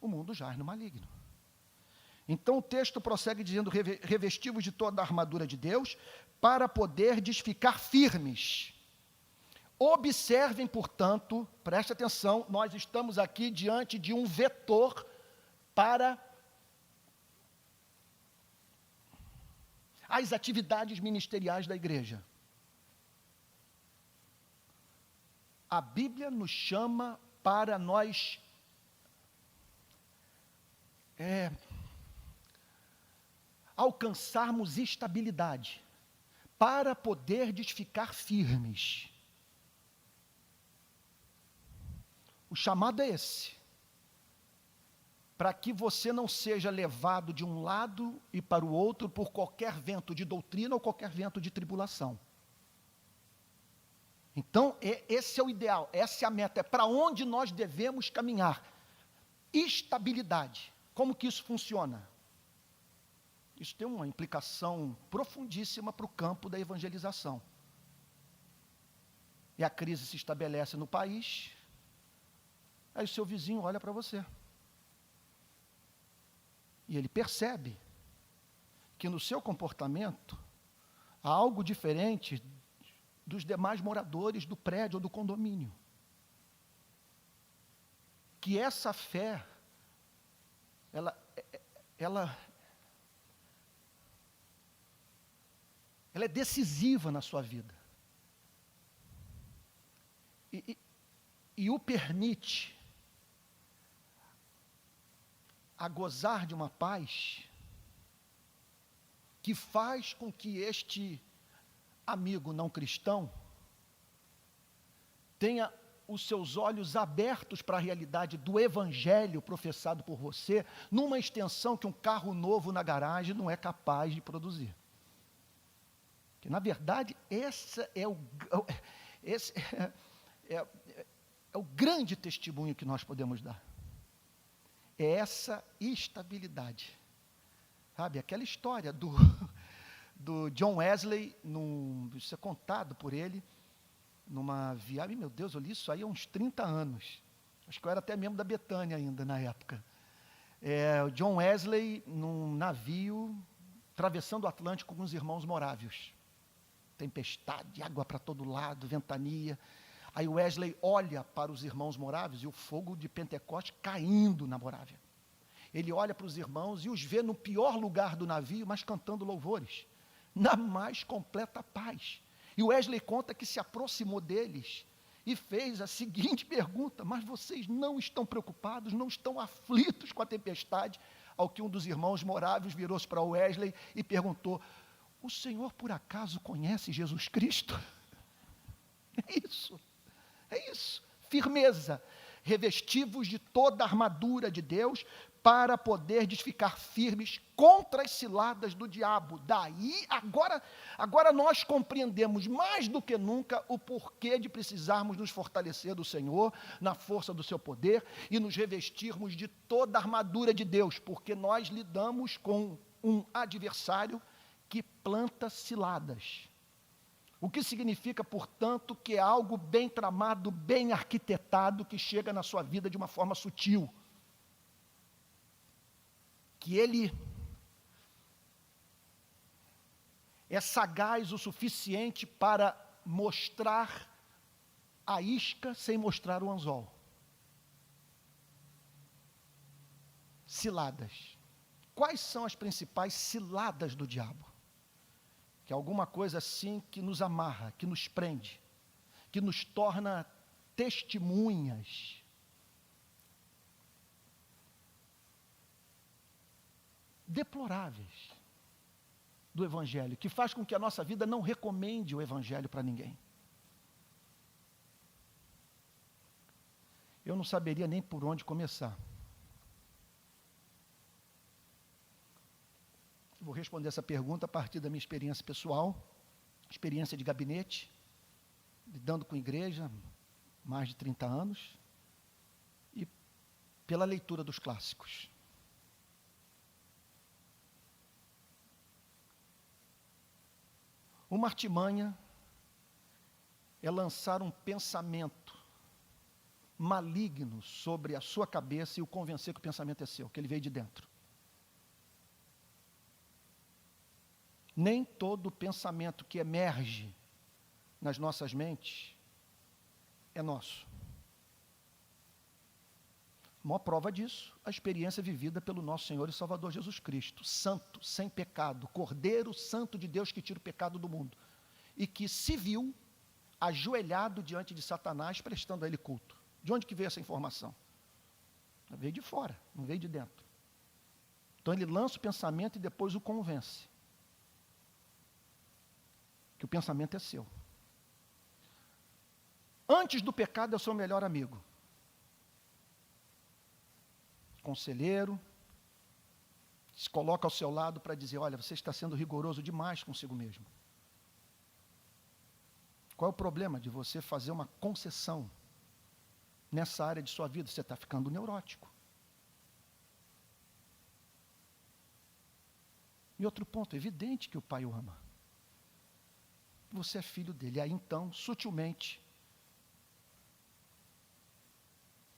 o mundo jaz no maligno. Então o texto prossegue dizendo: revestivos de toda a armadura de Deus, para poderdes ficar firmes. Observem, portanto, preste atenção, nós estamos aqui diante de um vetor para as atividades ministeriais da igreja. A Bíblia nos chama para nós alcançarmos estabilidade, para poderdes ficar firmes. O chamado é esse, para que você não seja levado de um lado e para o outro por qualquer vento de doutrina ou qualquer vento de tribulação. Então, esse é o ideal, essa é a meta, é para onde nós devemos caminhar. Estabilidade. Como que isso funciona? Isso tem uma implicação profundíssima para o campo da evangelização. E a crise se estabelece no país, aí o seu vizinho olha para você. E ele percebe que no seu comportamento há algo diferente dos demais moradores do prédio ou do condomínio. Que essa fé, ela é decisiva na sua vida. E o permite a gozar de uma paz que faz com que este amigo não cristão tenha os seus olhos abertos para a realidade do evangelho professado por você, numa extensão que um carro novo na garagem não é capaz de produzir. Que, na verdade, esse é o grande testemunho que nós podemos dar. É essa estabilidade. Sabe, aquela história do John Wesley, isso é contado por ele, numa viagem, meu Deus, eu li isso aí há uns 30 anos. Acho que eu era até membro da Betânia ainda na época. O John Wesley, num navio, atravessando o Atlântico com os irmãos morávios. Tempestade, água para todo lado, ventania. Aí Wesley olha para os irmãos morávios e o fogo de Pentecostes caindo na Morávia. Ele olha para os irmãos e os vê no pior lugar do navio, mas cantando louvores, na mais completa paz. E Wesley conta que se aproximou deles e fez a seguinte pergunta: mas vocês não estão preocupados, não estão aflitos com a tempestade? Ao que um dos irmãos morávios virou-se para Wesley e perguntou: o senhor por acaso conhece Jesus Cristo? É isso, firmeza, revestivos de toda a armadura de Deus, para poderdes ficar firmes contra as ciladas do diabo. Daí, agora nós compreendemos mais do que nunca o porquê de precisarmos nos fortalecer do Senhor, na força do seu poder, e nos revestirmos de toda a armadura de Deus, porque nós lidamos com um adversário que planta ciladas. O que significa, portanto, que é algo bem tramado, bem arquitetado, que chega na sua vida de uma forma sutil. Que ele é sagaz o suficiente para mostrar a isca sem mostrar o anzol. Ciladas. Quais são as principais ciladas do diabo? Que é alguma coisa assim que nos amarra, que nos prende, que nos torna testemunhas deploráveis do Evangelho, que faz com que a nossa vida não recomende o Evangelho para ninguém. Eu não saberia nem por onde começar. Vou responder essa pergunta a partir da minha experiência pessoal, experiência de gabinete, lidando com igreja, mais de 30 anos, e pela leitura dos clássicos. Uma artimanha é lançar um pensamento maligno sobre a sua cabeça e o convencer que o pensamento é seu, que ele veio de dentro. Nem todo pensamento que emerge nas nossas mentes é nosso. A maior prova disso, a experiência vivida pelo nosso Senhor e Salvador Jesus Cristo, santo, sem pecado, Cordeiro Santo de Deus que tira o pecado do mundo, e que se viu ajoelhado diante de Satanás, prestando a ele culto. De onde que veio essa informação? Ela veio de fora, não veio de dentro. Então ele lança o pensamento e depois o convence que o pensamento é seu. Antes do pecado é o seu melhor amigo. Conselheiro, se coloca ao seu lado para dizer, olha, você está sendo rigoroso demais consigo mesmo. Qual é o problema de você fazer uma concessão nessa área de sua vida? Você está ficando neurótico. E outro ponto, é evidente que o pai o ama. Você é filho dele. Aí então, sutilmente,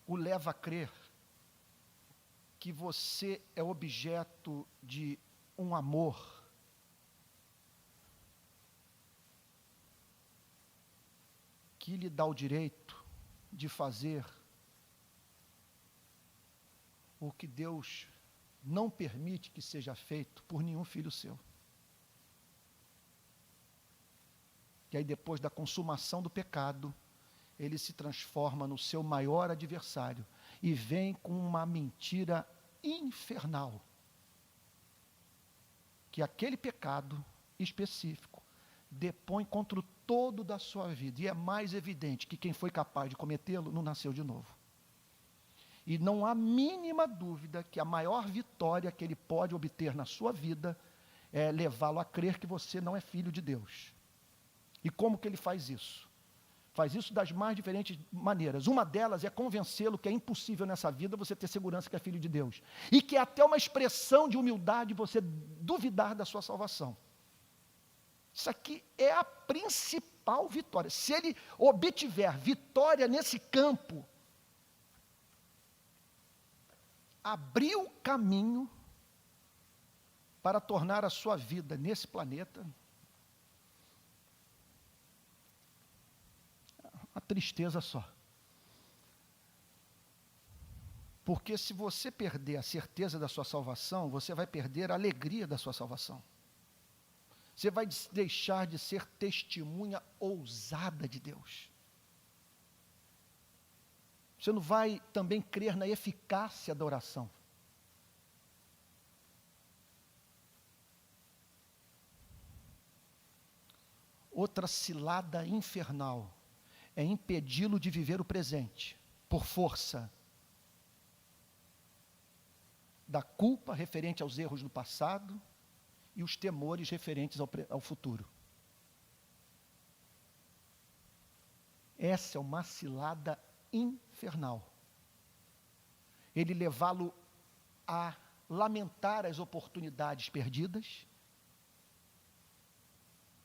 o leva a crer que você é objeto de um amor que lhe dá o direito de fazer o que Deus não permite que seja feito por nenhum filho seu. E aí depois da consumação do pecado, ele se transforma no seu maior adversário e vem com uma mentira infernal, que aquele pecado específico depõe contra o todo da sua vida, e é mais evidente que quem foi capaz de cometê-lo não nasceu de novo. E não há mínima dúvida que a maior vitória que ele pode obter na sua vida é levá-lo a crer que você não é filho de Deus. E como que ele faz isso? Faz isso das mais diferentes maneiras. Uma delas é convencê-lo que é impossível nessa vida você ter segurança que é filho de Deus. E que é até uma expressão de humildade você duvidar da sua salvação. Isso aqui é a principal vitória. Se ele obtiver vitória nesse campo, abriu caminho para tornar a sua vida nesse planeta uma tristeza só. Porque se você perder a certeza da sua salvação, você vai perder a alegria da sua salvação. Você vai deixar de ser testemunha ousada de Deus. Você não vai também crer na eficácia da oração. Outra cilada infernal é impedi-lo de viver o presente, por força da culpa referente aos erros do passado e os temores referentes ao futuro. Essa é uma cilada infernal. Ele levá-lo a lamentar as oportunidades perdidas,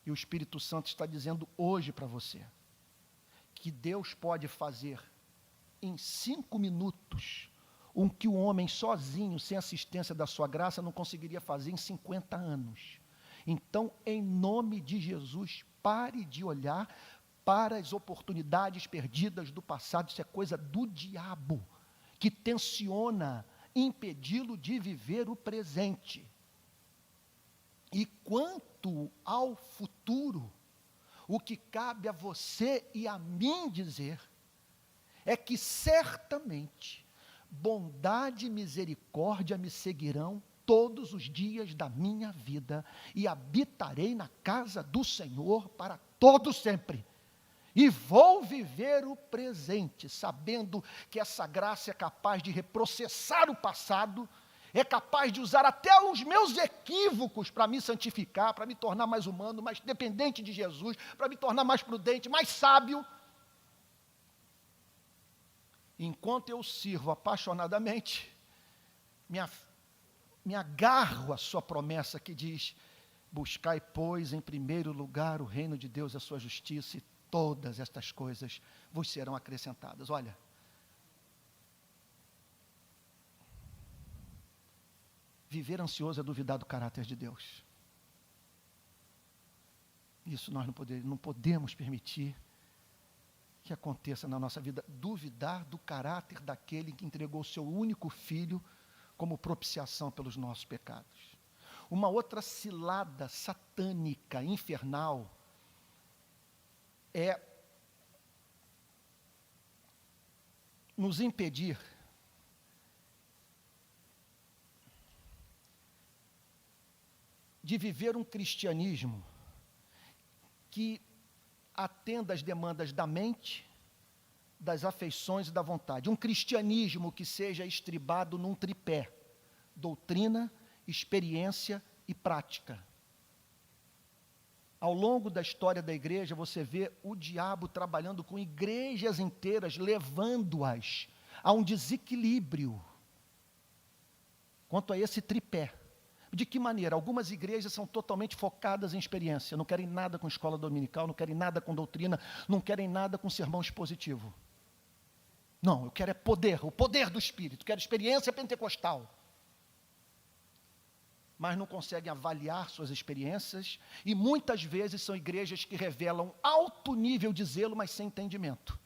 e o Espírito Santo está dizendo hoje para você, que Deus pode fazer em 5 minutos o que o homem sozinho, sem assistência da sua graça, não conseguiria fazer em 50 anos. Então, em nome de Jesus, pare de olhar para as oportunidades perdidas do passado. Isso é coisa do diabo, que tenciona impedi-lo de viver o presente. E quanto ao futuro, o que cabe a você e a mim dizer é que certamente bondade e misericórdia me seguirão todos os dias da minha vida e habitarei na casa do Senhor para todo sempre. E vou viver o presente, sabendo que essa graça é capaz de reprocessar o passado, é capaz de usar até os meus equívocos para me santificar, para me tornar mais humano, mais dependente de Jesus, para me tornar mais prudente, mais sábio. Enquanto eu sirvo apaixonadamente, me agarro à sua promessa que diz: buscai, pois, em primeiro lugar o reino de Deus e a sua justiça, e todas estas coisas vos serão acrescentadas. Olha, viver ansioso é duvidar do caráter de Deus. Isso nós não podemos permitir que aconteça na nossa vida, duvidar do caráter daquele que entregou o seu único filho como propiciação pelos nossos pecados. Uma outra cilada satânica, infernal, é nos impedir de viver um cristianismo que atenda às demandas da mente, das afeições e da vontade. Um cristianismo que seja estribado num tripé: doutrina, experiência e prática. Ao longo da história da igreja, você vê o diabo trabalhando com igrejas inteiras, levando-as a um desequilíbrio quanto a esse tripé. De que maneira? Algumas igrejas são totalmente focadas em experiência, não querem nada com escola dominical, não querem nada com doutrina, não querem nada com sermão expositivo. Não, eu quero é poder, o poder do Espírito, quero experiência pentecostal. Mas não conseguem avaliar suas experiências, e muitas vezes são igrejas que revelam alto nível de zelo, mas sem entendimento.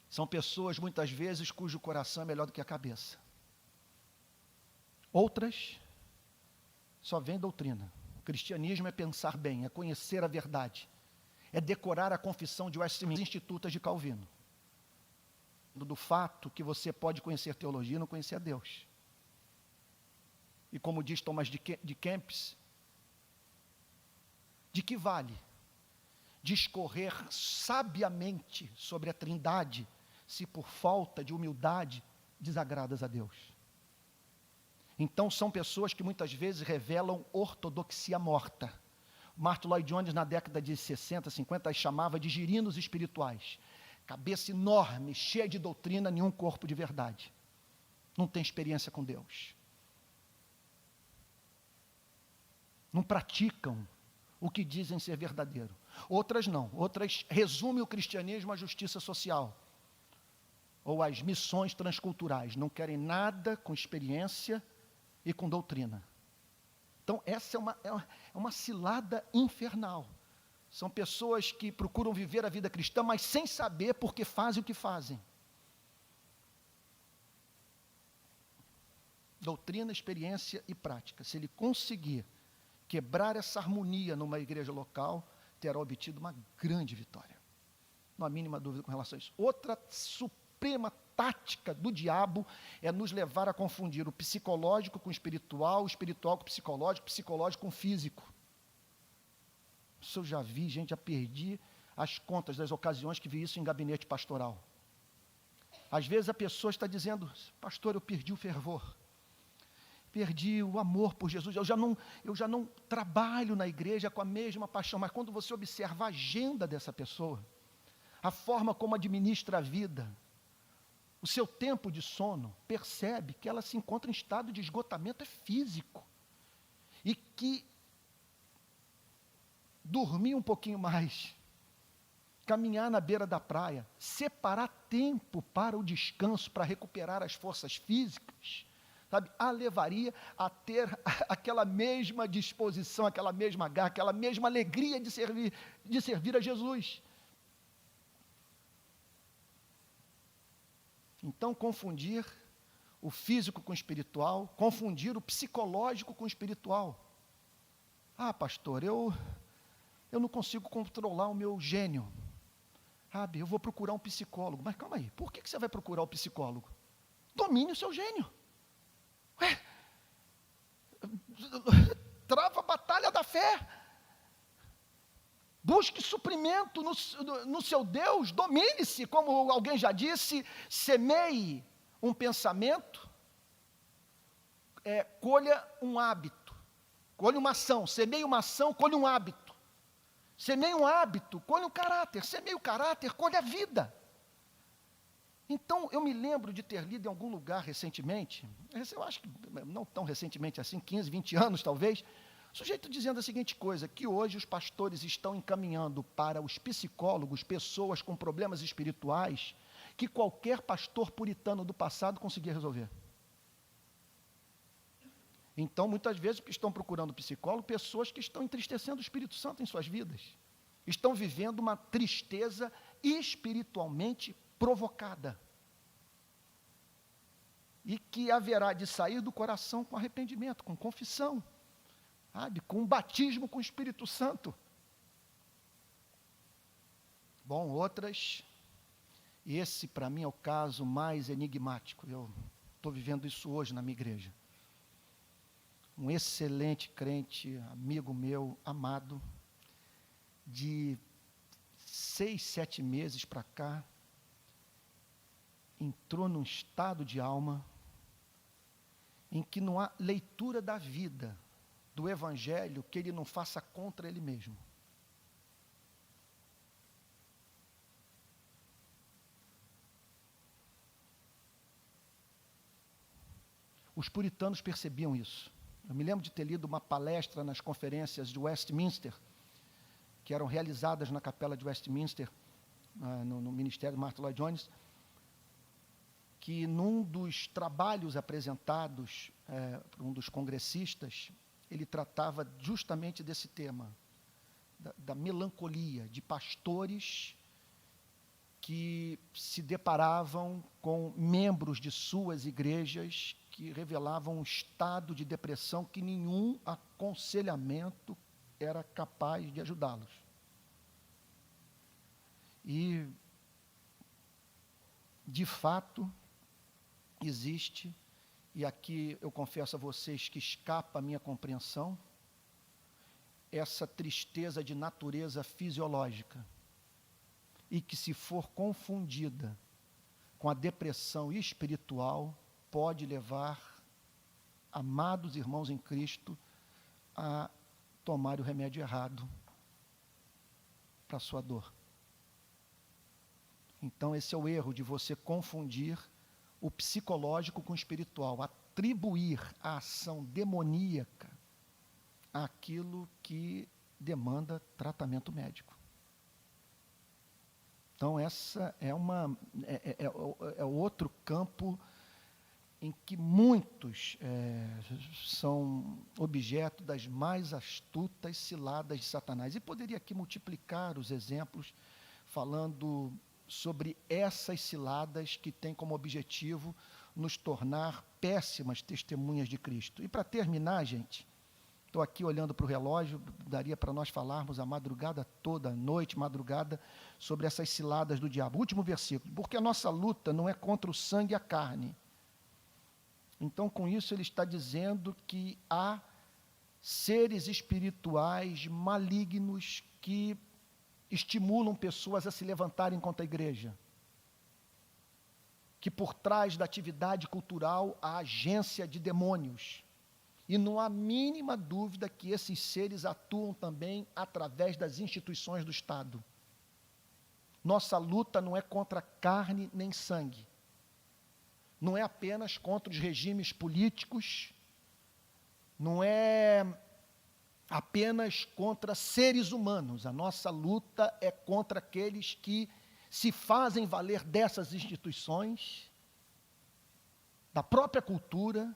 São pessoas, muitas vezes, cujo coração é melhor do que a cabeça. Outras, só vem doutrina. O cristianismo é pensar bem, é conhecer a verdade, é decorar a confissão de Westminster, institutas de Calvino. Do fato que você pode conhecer teologia e não conhecer a Deus. E como diz Thomas de Kempis, de que vale discorrer sabiamente sobre a Trindade, se por falta de humildade desagradas a Deus? Então são pessoas que muitas vezes revelam ortodoxia morta. Martin Lloyd Jones, na década de 60, 50, as chamava de girinos espirituais. Cabeça enorme, cheia de doutrina, nenhum corpo de verdade. Não tem experiência com Deus. Não praticam o que dizem ser verdadeiro. Outras não. Outras resumem o cristianismo à justiça social ou às missões transculturais. Não querem nada com experiência e com doutrina. Então, essa é uma cilada infernal. São pessoas que procuram viver a vida cristã, mas sem saber por que fazem o que fazem. Doutrina, experiência e prática. Se ele conseguir quebrar essa harmonia numa igreja local, terá obtido uma grande vitória. Não há mínima dúvida com relação a isso. Outra suprema tática do diabo é nos levar a confundir o psicológico com o espiritual com o psicológico, psicológico com o físico. Isso eu já vi, gente, já perdi as contas das ocasiões que vi isso em gabinete pastoral. Às vezes a pessoa está dizendo: pastor, eu perdi o fervor, perdi o amor por Jesus, eu já não trabalho na igreja com a mesma paixão. Mas quando você observa a agenda dessa pessoa, a forma como administra a vida, o seu tempo de sono, percebe que ela se encontra em estado de esgotamento físico, e que dormir um pouquinho mais, caminhar na beira da praia, separar tempo para o descanso, para recuperar as forças físicas, sabe, a levaria a ter aquela mesma disposição, aquela mesma garra, aquela mesma alegria de servir a Jesus. Então, confundir o físico com o espiritual, confundir o psicológico com o espiritual. Ah, pastor, eu não consigo controlar o meu gênio. Sabe, eu vou procurar um psicólogo. Mas calma aí, por que você vai procurar o psicólogo? Domine o seu gênio. Ué, trava a batalha da fé. Busque suprimento no seu Deus, domine-se, como alguém já disse, semeie um pensamento, colha um hábito, colha uma ação, semeie uma ação, colha um hábito. Semeie um hábito, colhe um caráter. Semeie o caráter, colhe a vida. Então, eu me lembro de ter lido em algum lugar recentemente, eu acho que não tão recentemente assim, 15, 20 anos talvez, Sujeito dizendo a seguinte coisa, que hoje os pastores estão encaminhando para os psicólogos pessoas com problemas espirituais que qualquer pastor puritano do passado conseguia resolver. Então, muitas vezes, estão procurando psicólogo pessoas que estão entristecendo o Espírito Santo em suas vidas. Estão vivendo uma tristeza espiritualmente provocada. E que haverá de sair do coração com arrependimento, com confissão, sabe? Com um batismo com o Espírito Santo. Bom, outras, e esse para mim é o caso mais enigmático, eu estou vivendo isso hoje na minha igreja. Um excelente crente, amigo meu, amado, de 6, 7 meses para cá, entrou num estado de alma em que não há leitura da vida, do Evangelho, que ele não faça contra ele mesmo. Os puritanos percebiam isso. Eu me lembro de ter lido uma palestra nas conferências de Westminster, que eram realizadas na capela de Westminster, no ministério de Martyn Lloyd-Jones, que num dos trabalhos apresentados por um dos congressistas, ele tratava justamente desse tema, da melancolia de pastores que se deparavam com membros de suas igrejas que revelavam um estado de depressão que nenhum aconselhamento era capaz de ajudá-los. E, de fato, existe, e aqui eu confesso a vocês que escapa a minha compreensão, essa tristeza de natureza fisiológica, e que, se for confundida com a depressão espiritual, pode levar amados irmãos em Cristo a tomar o remédio errado para a sua dor. Então, esse é o erro de você confundir o psicológico com o espiritual, atribuir a ação demoníaca àquilo que demanda tratamento médico. Então, essa é outro campo em que muitos são objeto das mais astutas ciladas de Satanás. E poderia aqui multiplicar os exemplos, falando sobre essas ciladas que têm como objetivo nos tornar péssimas testemunhas de Cristo. E para terminar, gente, estou aqui olhando para o relógio, daria para nós falarmos a madrugada toda, a noite, madrugada, sobre essas ciladas do diabo. Último versículo. Porque a nossa luta não é contra o sangue e a carne. Então, com isso, ele está dizendo que há seres espirituais malignos que estimulam pessoas a se levantarem contra a igreja. Que por trás da atividade cultural há agência de demônios. E não há mínima dúvida que esses seres atuam também através das instituições do Estado. Nossa luta não é contra carne nem sangue. Não é apenas contra os regimes políticos, não é apenas contra seres humanos. A nossa luta é contra aqueles que se fazem valer dessas instituições, da própria cultura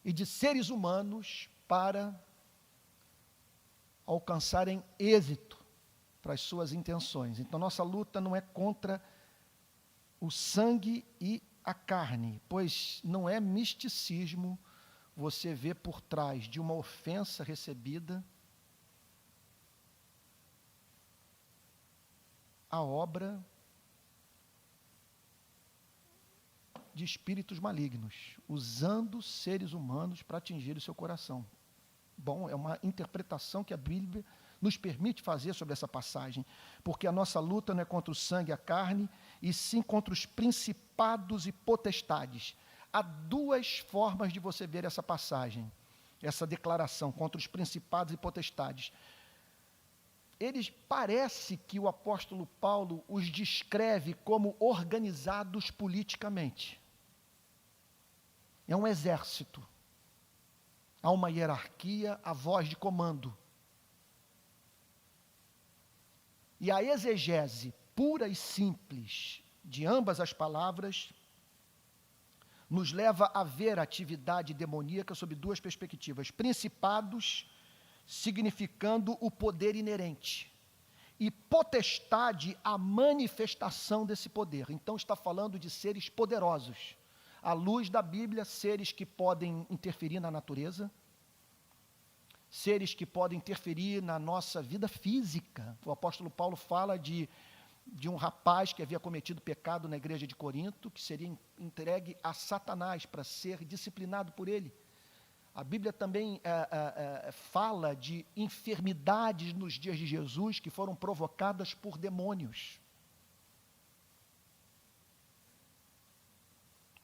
e de seres humanos para alcançarem êxito para as suas intenções. Então, nossa luta não é contra o sangue e a carne, pois não é misticismo você ver por trás de uma ofensa recebida a obra de espíritos malignos, usando seres humanos para atingir o seu coração. Bom, é uma interpretação que a Bíblia nos permite fazer sobre essa passagem, porque a nossa luta não é contra o sangue e a carne, e sim contra os principados e potestades. Há duas formas de você ver essa passagem, essa declaração contra os principados e potestades. Parece que o apóstolo Paulo os descreve como organizados politicamente. É um exército. há uma hierarquia, a voz de comando. E a exegese pura e simples de ambas as palavras nos leva a ver a atividade demoníaca sob duas perspectivas: principados, significando o poder inerente, e potestade, a manifestação desse poder. Então está falando de seres poderosos. À luz da Bíblia, seres que podem interferir na natureza, seres que podem interferir na nossa vida física. O apóstolo Paulo fala de um rapaz que havia cometido pecado na igreja de Corinto, que seria entregue a Satanás para ser disciplinado por ele. A Bíblia também fala de enfermidades nos dias de Jesus que foram provocadas por demônios.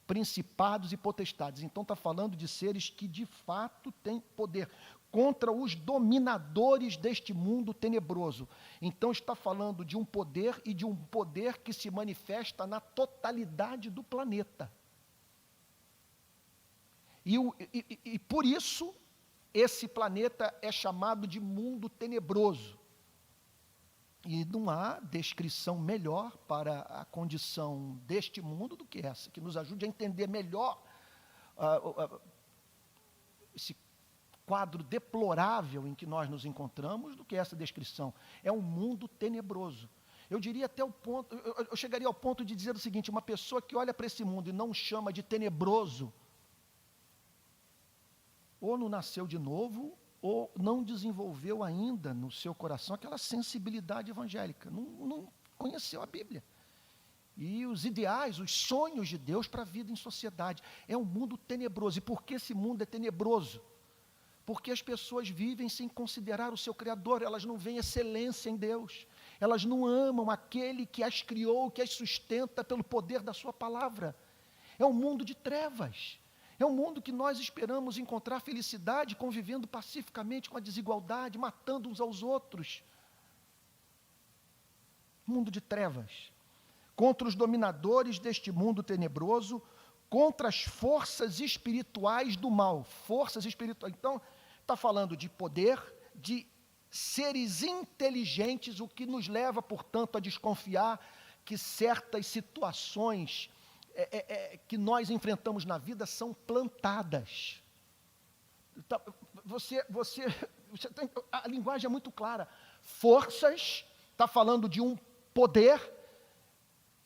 Principados e potestades. Então está falando de seres que de fato têm poder contra os dominadores deste mundo tenebroso. Então está falando de um poder, e de um poder que se manifesta na totalidade do planeta. E por isso, esse planeta é chamado de mundo tenebroso. E não há descrição melhor para a condição deste mundo do que essa, que nos ajude a entender melhor esse quadro deplorável em que nós nos encontramos do que essa descrição. É um mundo tenebroso. Eu diria até o ponto, eu chegaria ao ponto de dizer o seguinte: uma pessoa que olha para esse mundo e não chama de tenebroso, ou não nasceu de novo, ou não desenvolveu ainda no seu coração aquela sensibilidade evangélica, não conheceu a Bíblia. E os ideais, os sonhos de Deus para a vida em sociedade. É um mundo tenebroso. E por que esse mundo é tenebroso? Porque as pessoas vivem sem considerar o seu Criador, elas não veem excelência em Deus, elas não amam aquele que as criou, que as sustenta pelo poder da sua palavra. É um mundo de trevas. É um mundo que nós esperamos encontrar felicidade convivendo pacificamente com a desigualdade, matando uns aos outros. Mundo de trevas. Contra os dominadores deste mundo tenebroso, contra as forças espirituais do mal. Forças espirituais. Então, está falando de poder, de seres inteligentes, o que nos leva, portanto, a desconfiar que certas situações que nós enfrentamos na vida são plantadas. Então, a linguagem é muito clara. Forças, está falando de um poder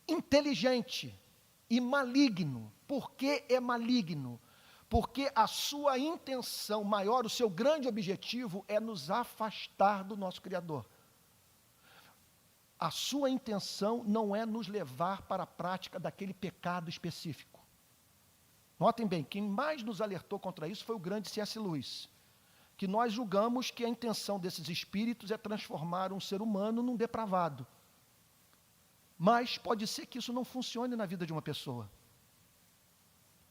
inteligente e maligno. Por que é maligno? Porque a sua intenção maior, o seu grande objetivo é nos afastar do nosso Criador. A sua intenção não é nos levar para a prática daquele pecado específico. Notem bem, quem mais nos alertou contra isso foi o grande C.S. Lewis, que nós julgamos que a intenção desses espíritos é transformar um ser humano num depravado. Mas pode ser que isso não funcione na vida de uma pessoa.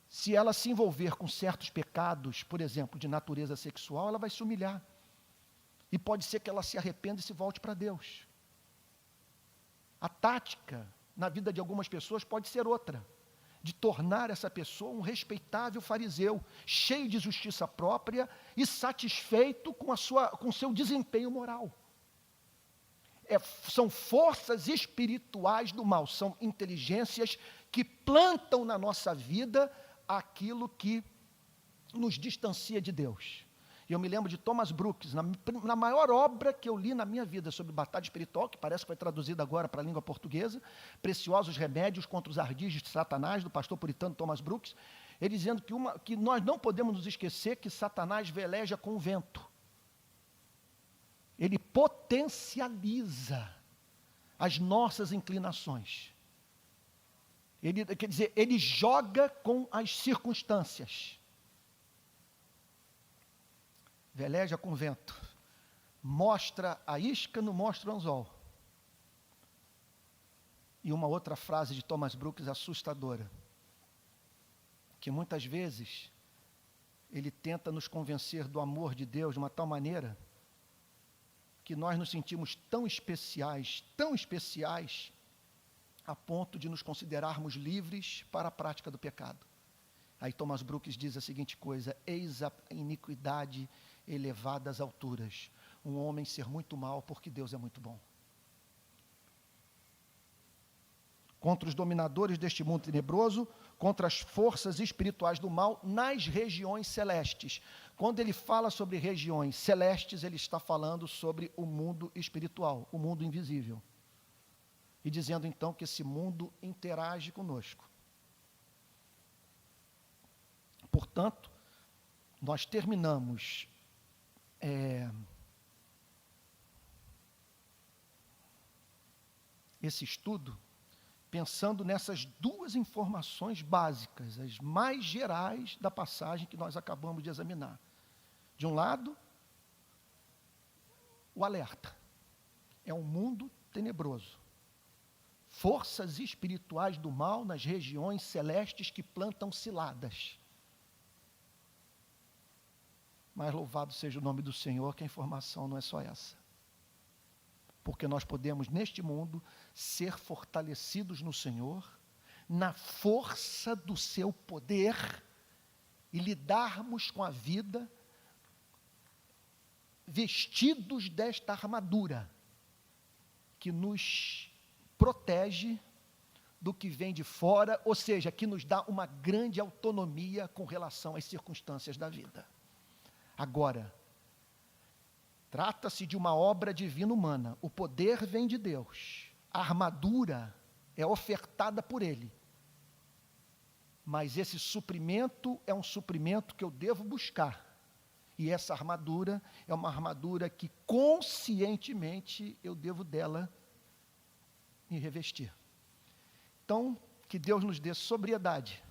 Se ela se envolver com certos pecados, por exemplo, de natureza sexual, ela vai se humilhar. E pode ser que ela se arrependa e se volte para Deus. A tática na vida de algumas pessoas pode ser outra, de tornar essa pessoa um respeitável fariseu, cheio de justiça própria e satisfeito com o seu desempenho moral. São forças espirituais do mal, são inteligências que plantam na nossa vida aquilo que nos distancia de Deus. E eu me lembro de Thomas Brooks, na maior obra que eu li na minha vida sobre batalha espiritual, que parece que foi traduzida agora para a língua portuguesa, Preciosos Remédios contra os Ardis de Satanás, do pastor puritano Thomas Brooks, ele dizendo que nós não podemos nos esquecer que Satanás veleja com o vento. Ele potencializa as nossas inclinações. Quer dizer, ele joga com as circunstâncias. Veleja com vento. Mostra a isca, não mostra o anzol. E uma outra frase de Thomas Brooks assustadora, que muitas vezes ele tenta nos convencer do amor de Deus de uma tal maneira que nós nos sentimos tão especiais, a ponto de nos considerarmos livres para a prática do pecado. Aí Thomas Brooks diz a seguinte coisa: eis a iniquidade elevada às alturas, um homem ser muito mal porque Deus é muito bom. Contra os dominadores deste mundo tenebroso, contra as forças espirituais do mal nas regiões celestes. Quando ele fala sobre regiões celestes, ele está falando sobre o mundo espiritual, o mundo invisível. E dizendo então que esse mundo interage conosco. Portanto, nós terminamos esse estudo pensando nessas duas informações básicas, as mais gerais da passagem que nós acabamos de examinar. De um lado, o alerta. É um mundo tenebroso. Forças espirituais do mal nas regiões celestes que plantam ciladas. Mas louvado seja o nome do Senhor, que a informação não é só essa. Porque nós podemos, neste mundo, ser fortalecidos no Senhor, na força do seu poder, e lidarmos com a vida vestidos desta armadura, que nos protege do que vem de fora, ou seja, que nos dá uma grande autonomia com relação às circunstâncias da vida. Agora, trata-se de uma obra divina humana. O poder vem de Deus. A armadura é ofertada por Ele. Mas esse suprimento é um suprimento que eu devo buscar. E essa armadura é uma armadura que conscientemente eu devo dela me revestir. Então, que Deus nos dê sobriedade